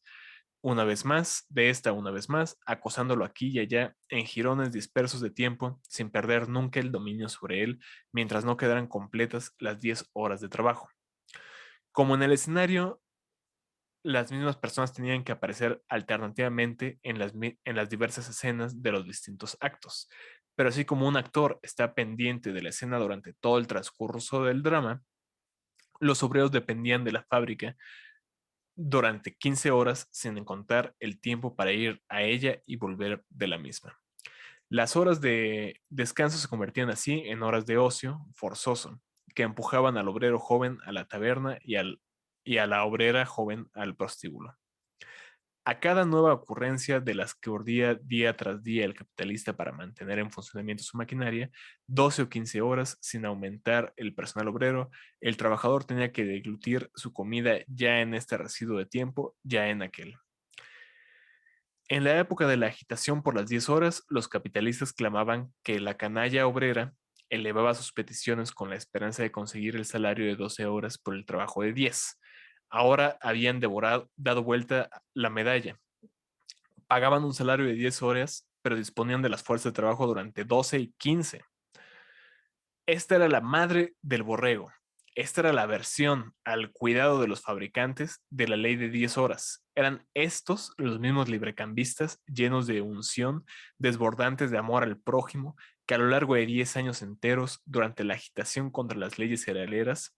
una vez más, de esta una vez más, acosándolo aquí y allá en jirones dispersos de tiempo, sin perder nunca el dominio sobre él, mientras no quedaran completas las 10 horas de trabajo. Como en el escenario, las mismas personas tenían que aparecer alternativamente en las diversas escenas de los distintos actos. Pero así como un actor está pendiente de la escena durante todo el transcurso del drama, los obreros dependían de la fábrica durante 15 horas sin encontrar el tiempo para ir a ella y volver de la misma. Las horas de descanso se convertían así en horas de ocio forzoso, que empujaban al obrero joven a la taberna y a la obrera joven al prostíbulo. A cada nueva ocurrencia de las que urdía día tras día el capitalista para mantener en funcionamiento su maquinaria, 12 o 15 horas sin aumentar el personal obrero, el trabajador tenía que deglutir su comida ya en este residuo de tiempo, ya en aquel. En la época de la agitación por las 10 horas, los capitalistas clamaban que la canalla obrera elevaba sus peticiones con la esperanza de conseguir el salario de 12 horas por el trabajo de 10. Ahora habían dado vuelta la medalla. Pagaban un salario de 10 horas, pero disponían de las fuerzas de trabajo durante 12 y 15. Esta era la madre del borrego. Esta era la versión al cuidado de los fabricantes de la ley de 10 horas. Eran estos los mismos librecambistas llenos de unción, desbordantes de amor al prójimo, que a lo largo de 10 años enteros, durante la agitación contra las leyes cerealeras,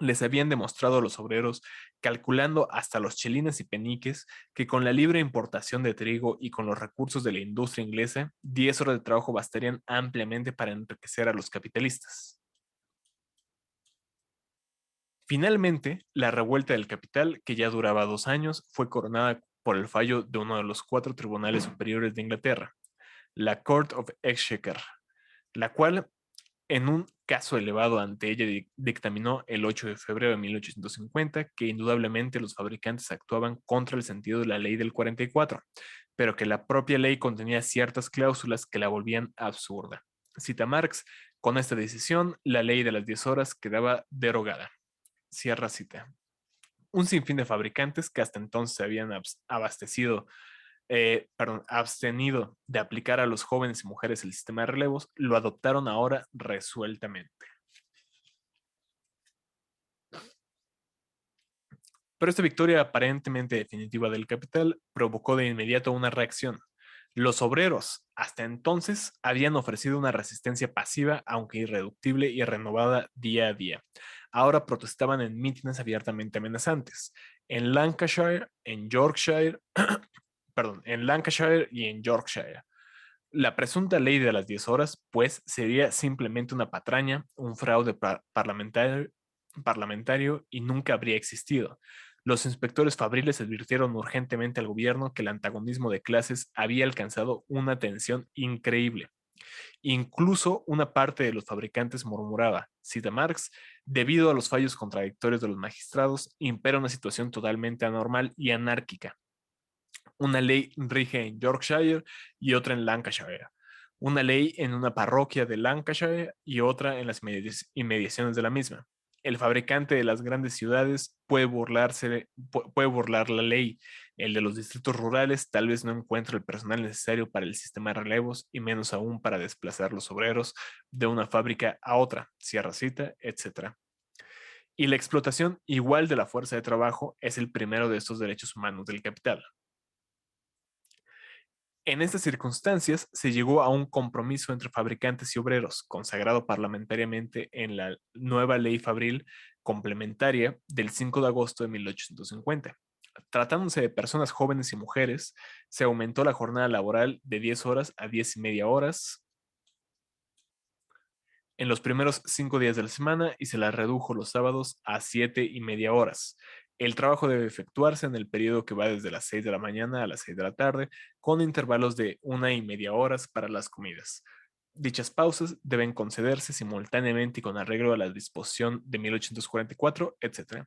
les habían demostrado a los obreros, calculando hasta los chelines y peniques, que con la libre importación de trigo y con los recursos de la industria inglesa, 10 horas de trabajo bastarían ampliamente para enriquecer a los capitalistas. Finalmente, la revuelta del capital, que ya duraba 2 años, fue coronada por el fallo de uno de los 4 tribunales superiores de Inglaterra, la Court of Exchequer, la cual, en un caso elevado ante ella, dictaminó el 8 de febrero de 1850 que indudablemente los fabricantes actuaban contra el sentido de la ley del 44, pero que la propia ley contenía ciertas cláusulas que la volvían absurda. Cita Marx, con esta decisión, la ley de las 10 horas quedaba derogada. Cierra cita. Un sinfín de fabricantes que hasta entonces se habían abastecido abstenido de aplicar a los jóvenes y mujeres el sistema de relevos, lo adoptaron ahora resueltamente. Pero esta victoria aparentemente definitiva del capital provocó de inmediato una reacción. Los obreros, hasta entonces, habían ofrecido una resistencia pasiva, aunque irreductible y renovada día a día. Ahora protestaban en mítines abiertamente amenazantes. En Lancashire, en Yorkshire, en Lancashire y en Yorkshire. La presunta ley de las 10 horas, pues, sería simplemente una patraña, un fraude parlamentario y nunca habría existido. Los inspectores fabriles advirtieron urgentemente al gobierno que el antagonismo de clases había alcanzado una tensión increíble. Incluso una parte de los fabricantes murmuraba, cita Marx, debido a los fallos contradictorios de los magistrados, impera una situación totalmente anormal y anárquica. Una ley rige en Yorkshire y otra en Lancashire. Una ley en una parroquia de Lancashire y otra en las inmediaciones de la misma. El fabricante de las grandes ciudades puede burlar la ley. El de los distritos rurales tal vez no encuentre el personal necesario para el sistema de relevos y menos aún para desplazar los obreros de una fábrica a otra, cierra cita, etc. Y la explotación igual de la fuerza de trabajo es el primero de estos derechos humanos del capital. En estas circunstancias se llegó a un compromiso entre fabricantes y obreros, consagrado parlamentariamente en la nueva ley fabril complementaria del 5 de agosto de 1850. Tratándose de personas jóvenes y mujeres, se aumentó la jornada laboral de 10 horas a 10:30 horas en los primeros 5 días de la semana y se la redujo los sábados a 7:30 horas. El trabajo debe efectuarse en el periodo que va desde las 6 de la mañana a las 6 de la tarde, con intervalos de 1:30 horas para las comidas. Dichas pausas deben concederse simultáneamente y con arreglo a la disposición de 1844, etc.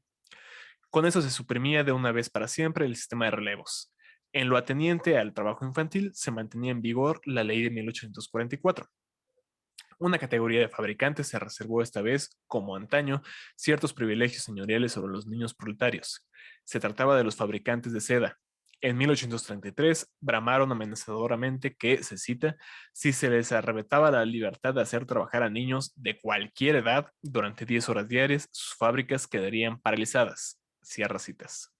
Con eso se suprimía de una vez para siempre el sistema de relevos. En lo ateniente al trabajo infantil se mantenía en vigor la ley de 1844. Una categoría de fabricantes se reservó esta vez, como antaño, ciertos privilegios señoriales sobre los niños proletarios. Se trataba de los fabricantes de seda. En 1833 bramaron amenazadoramente que, se cita, si se les arrebataba la libertad de hacer trabajar a niños de cualquier edad durante 10 horas diarias, sus fábricas quedarían paralizadas. Cierra citas.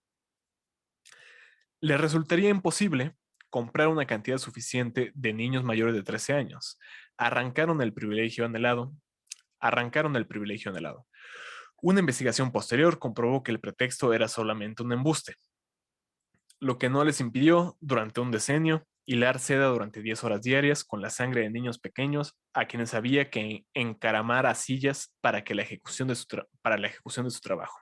Les resultaría imposible comprar una cantidad suficiente de niños mayores de 13 años. Arrancaron el privilegio anhelado. Una investigación posterior comprobó que el pretexto era solamente un embuste, lo que no les impidió, durante un decenio, hilar seda durante 10 horas diarias con la sangre de niños pequeños a quienes había que encaramar a sillas para la ejecución de su trabajo.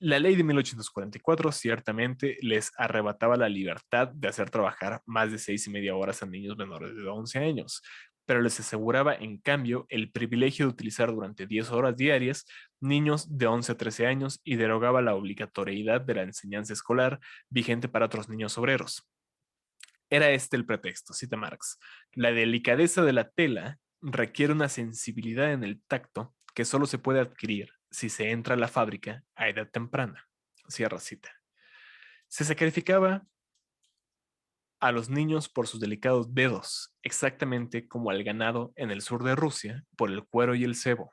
La ley de 1844 ciertamente les arrebataba la libertad de hacer trabajar más de 6:30 horas a niños menores de 11 años, pero les aseguraba en cambio el privilegio de utilizar durante 10 horas diarias niños de 11 a 13 años y derogaba la obligatoriedad de la enseñanza escolar vigente para otros niños obreros. Era este el pretexto, cita Marx. La delicadeza de la tela requiere una sensibilidad en el tacto que solo se puede adquirir si se entra a la fábrica a edad temprana. Cierra cita. Se sacrificaba a los niños por sus delicados dedos, exactamente como al ganado en el sur de Rusia por el cuero y el cebo.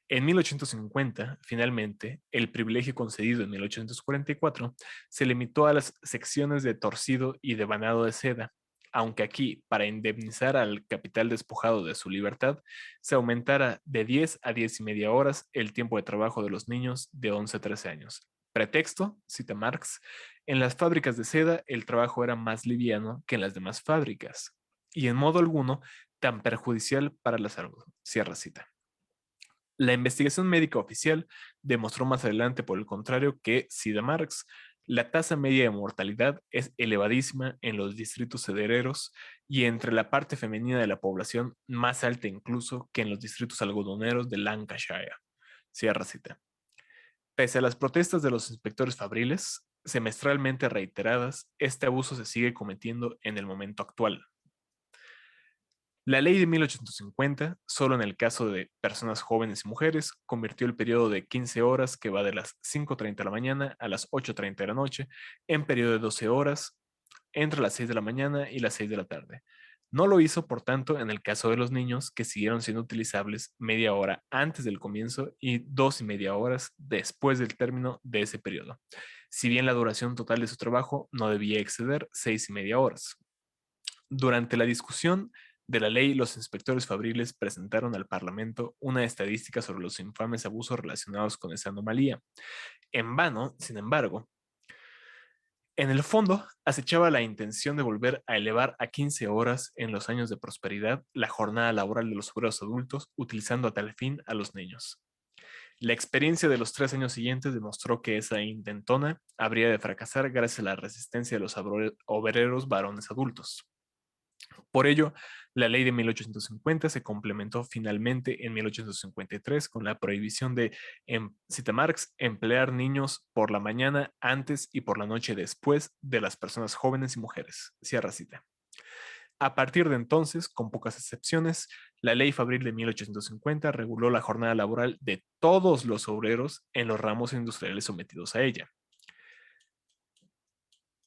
En 1850, finalmente, el privilegio concedido en 1844 se limitó a las secciones de torcido y de banado de seda, aunque aquí, para indemnizar al capital despojado de su libertad, se aumentara de 10 a 10:30 horas el tiempo de trabajo de los niños de 11 a 13 años. Pretexto, cita Marx, en las fábricas de seda el trabajo era más liviano que en las demás fábricas, y en modo alguno tan perjudicial para la salud. Cierra cita. La investigación médica oficial demostró más adelante, por el contrario, que, cita Marx, la tasa media de mortalidad es elevadísima en los distritos sedereros y entre la parte femenina de la población más alta incluso que en los distritos algodoneros de Lancashire. Cierra cita. Pese a las protestas de los inspectores fabriles, semestralmente reiteradas, este abuso se sigue cometiendo en el momento actual. La ley de 1850, solo en el caso de personas jóvenes y mujeres, convirtió el periodo de 15 horas, que va de las 5:30 de la mañana a las 8:30 de la noche, en periodo de 12 horas, entre las 6 de la mañana y las 6 de la tarde. No lo hizo, por tanto, en el caso de los niños, que siguieron siendo utilizables media hora antes del comienzo y 2,5 horas después del término de ese periodo, si bien la duración total de su trabajo no debía exceder 6,5 horas. Durante la discusión de la ley, los inspectores fabriles presentaron al Parlamento una estadística sobre los infames abusos relacionados con esa anomalía. En vano, sin embargo, en el fondo, acechaba la intención de volver a elevar a 15 horas en los años de prosperidad la jornada laboral de los obreros adultos, utilizando a tal fin a los niños. La experiencia de los 3 años siguientes demostró que esa intentona habría de fracasar gracias a la resistencia de los obreros varones adultos. Por ello, la ley de 1850 se complementó finalmente en 1853 con la prohibición de, cita Marx, emplear niños por la mañana antes y por la noche después de las personas jóvenes y mujeres. Cierra cita. A partir de entonces, con pocas excepciones, la ley fabril de 1850 reguló la jornada laboral de todos los obreros en los ramos industriales sometidos a ella.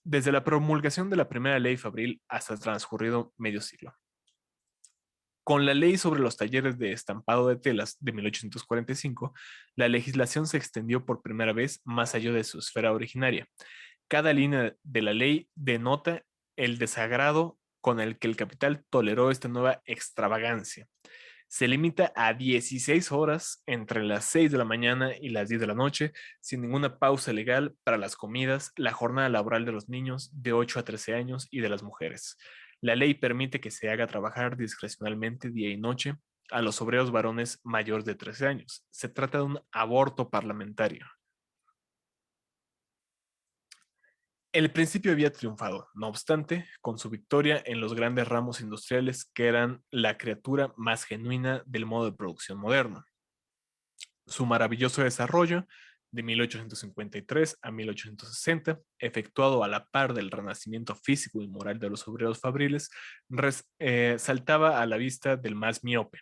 Desde la promulgación de la primera ley fabril hasta transcurrido medio siglo. Con la ley sobre los talleres de estampado de telas de 1845, la legislación se extendió por primera vez más allá de su esfera originaria. Cada línea de la ley denota el desagrado con el que el capital toleró esta nueva extravagancia. Se limita a 16 horas entre las 6 de la mañana y las 10 de la noche, sin ninguna pausa legal para las comidas, la jornada laboral de los niños de 8 a 13 años y de las mujeres. La ley permite que se haga trabajar discrecionalmente día y noche a los obreros varones mayores de 13 años. Se trata de un aborto parlamentario. El principio había triunfado, no obstante, con su victoria en los grandes ramos industriales que eran la criatura más genuina del modo de producción moderno. Su maravilloso desarrollo, de 1853 a 1860, efectuado a la par del renacimiento físico y moral de los obreros fabriles, saltaba a la vista del más miope.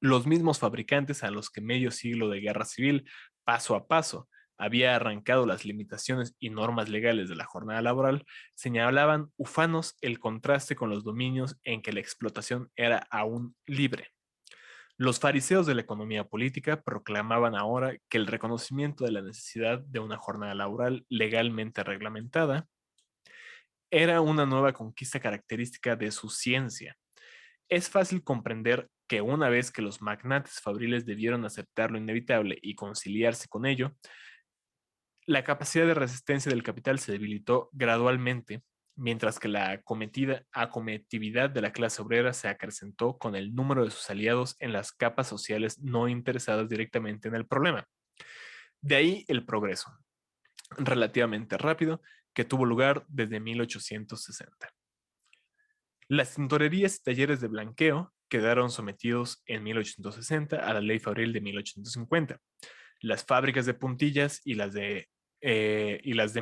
Los mismos fabricantes a los que medio siglo de guerra civil, paso a paso, había arrancado las limitaciones y normas legales de la jornada laboral, señalaban ufanos el contraste con los dominios en que la explotación era aún libre. Los fariseos de la economía política proclamaban ahora que el reconocimiento de la necesidad de una jornada laboral legalmente reglamentada era una nueva conquista característica de su ciencia. Es fácil comprender que una vez que los magnates fabriles debieron aceptar lo inevitable y conciliarse con ello, la capacidad de resistencia del capital se debilitó gradualmente, mientras que la acometividad de la clase obrera se acrecentó con el número de sus aliados en las capas sociales no interesadas directamente en el problema. De ahí el progreso, relativamente rápido, que tuvo lugar desde 1860. Las tintorerías y talleres de blanqueo quedaron sometidos en 1860 a la ley fabril de 1850. Las fábricas de puntillas y las de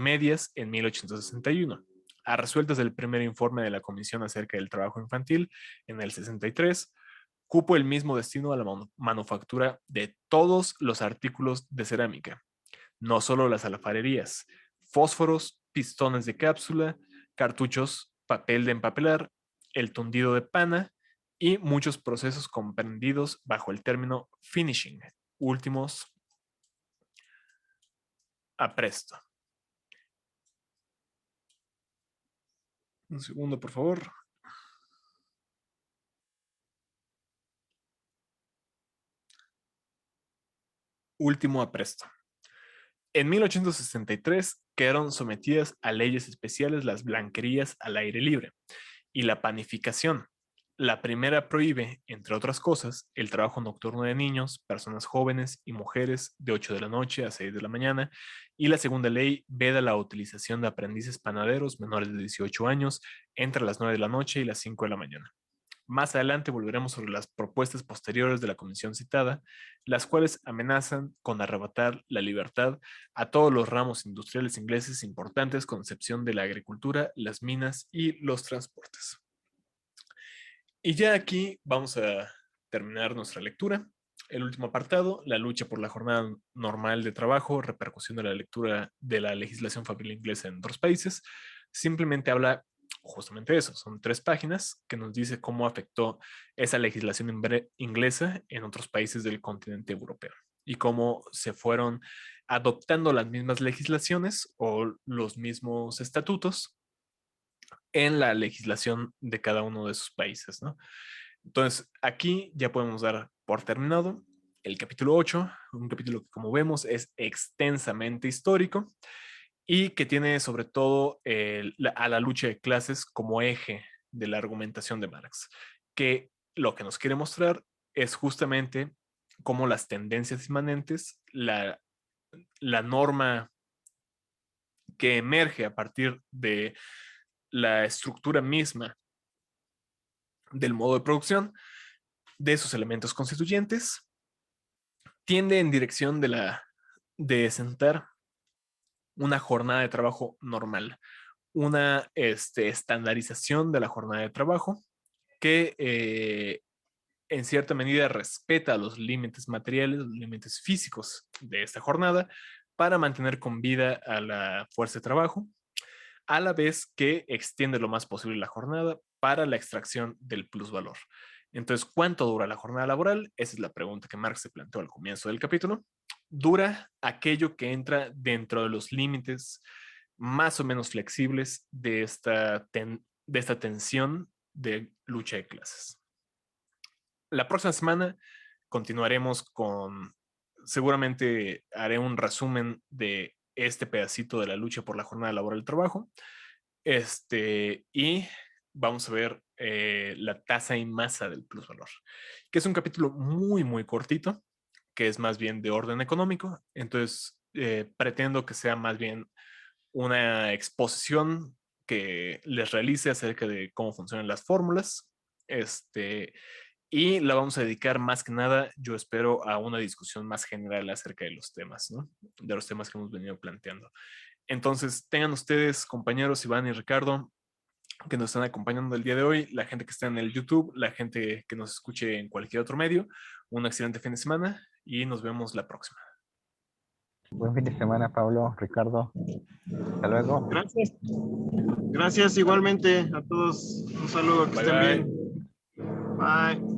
medias en 1861. A resueltas del primer informe de la Comisión acerca del trabajo infantil en el 63, cupo el mismo destino a la manufactura de todos los artículos de cerámica, no solo las alfarerías, fósforos, pistones de cápsula, cartuchos, papel de empapelar, el tundido de pana y muchos procesos comprendidos bajo el término finishing, últimos apresto. Un segundo, por favor. Último apresto. En 1863 quedaron sometidas a leyes especiales las blanquerías al aire libre y la panificación. La primera prohíbe, entre otras cosas, el trabajo nocturno de niños, personas jóvenes y mujeres de 8 de la noche a 6 de la mañana, y la segunda ley veda la utilización de aprendices panaderos menores de 18 años entre las 9 de la noche y las 5 de la mañana. Más adelante volveremos sobre las propuestas posteriores de la comisión citada, las cuales amenazan con arrebatar la libertad a todos los ramos industriales ingleses importantes, con excepción de la agricultura, las minas y los transportes. Y ya aquí vamos a terminar nuestra lectura. El último apartado, la lucha por la jornada normal de trabajo, repercusión de la lectura de la legislación fabril inglesa en otros países. simplemente habla justamente de eso. Son 3 páginas que nos dice cómo afectó esa legislación inglesa en otros países del continente europeo y cómo se fueron adoptando las mismas legislaciones o los mismos estatutos en la legislación de cada uno de esos países, ¿no? Entonces, aquí ya podemos dar por terminado el capítulo 8, un capítulo que, como vemos, es extensamente histórico y que tiene sobre todo a la lucha de clases como eje de la argumentación de Marx, que lo que nos quiere mostrar es justamente cómo las tendencias inmanentes, la norma que emerge a partir de la estructura misma del modo de producción de esos elementos constituyentes, tiende en dirección de sentar una jornada de trabajo normal, una estandarización de la jornada de trabajo que en cierta medida respeta los límites materiales, los límites físicos de esta jornada para mantener con vida a la fuerza de trabajo, a la vez que extiende lo más posible la jornada para la extracción del plusvalor. Entonces, ¿cuánto dura la jornada laboral? Esa es la pregunta que Marx se planteó al comienzo del capítulo. Dura aquello que entra dentro de los límites más o menos flexibles de esta tensión de lucha de clases. La próxima semana continuaremos con, seguramente haré un resumen de este pedacito de la lucha por la jornada laboral del trabajo. Y vamos a ver la tasa y masa del plusvalor, que es un capítulo muy, muy cortito, que es más bien de orden económico. Entonces, pretendo que sea más bien una exposición que les realice acerca de cómo funcionan las fórmulas. Y la vamos a dedicar más que nada, yo espero, a una discusión más general acerca de los temas, ¿no? De los temas que hemos venido planteando. Entonces, tengan ustedes, compañeros Iván y Ricardo, que nos están acompañando el día de hoy, la gente que está en el YouTube, la gente que nos escuche en cualquier otro medio, un excelente fin de semana y nos vemos la próxima. Buen fin de semana, Pablo, Ricardo. Hasta luego. Gracias. Gracias igualmente a todos. Un saludo, que Bye, estén bye. bien. Bye.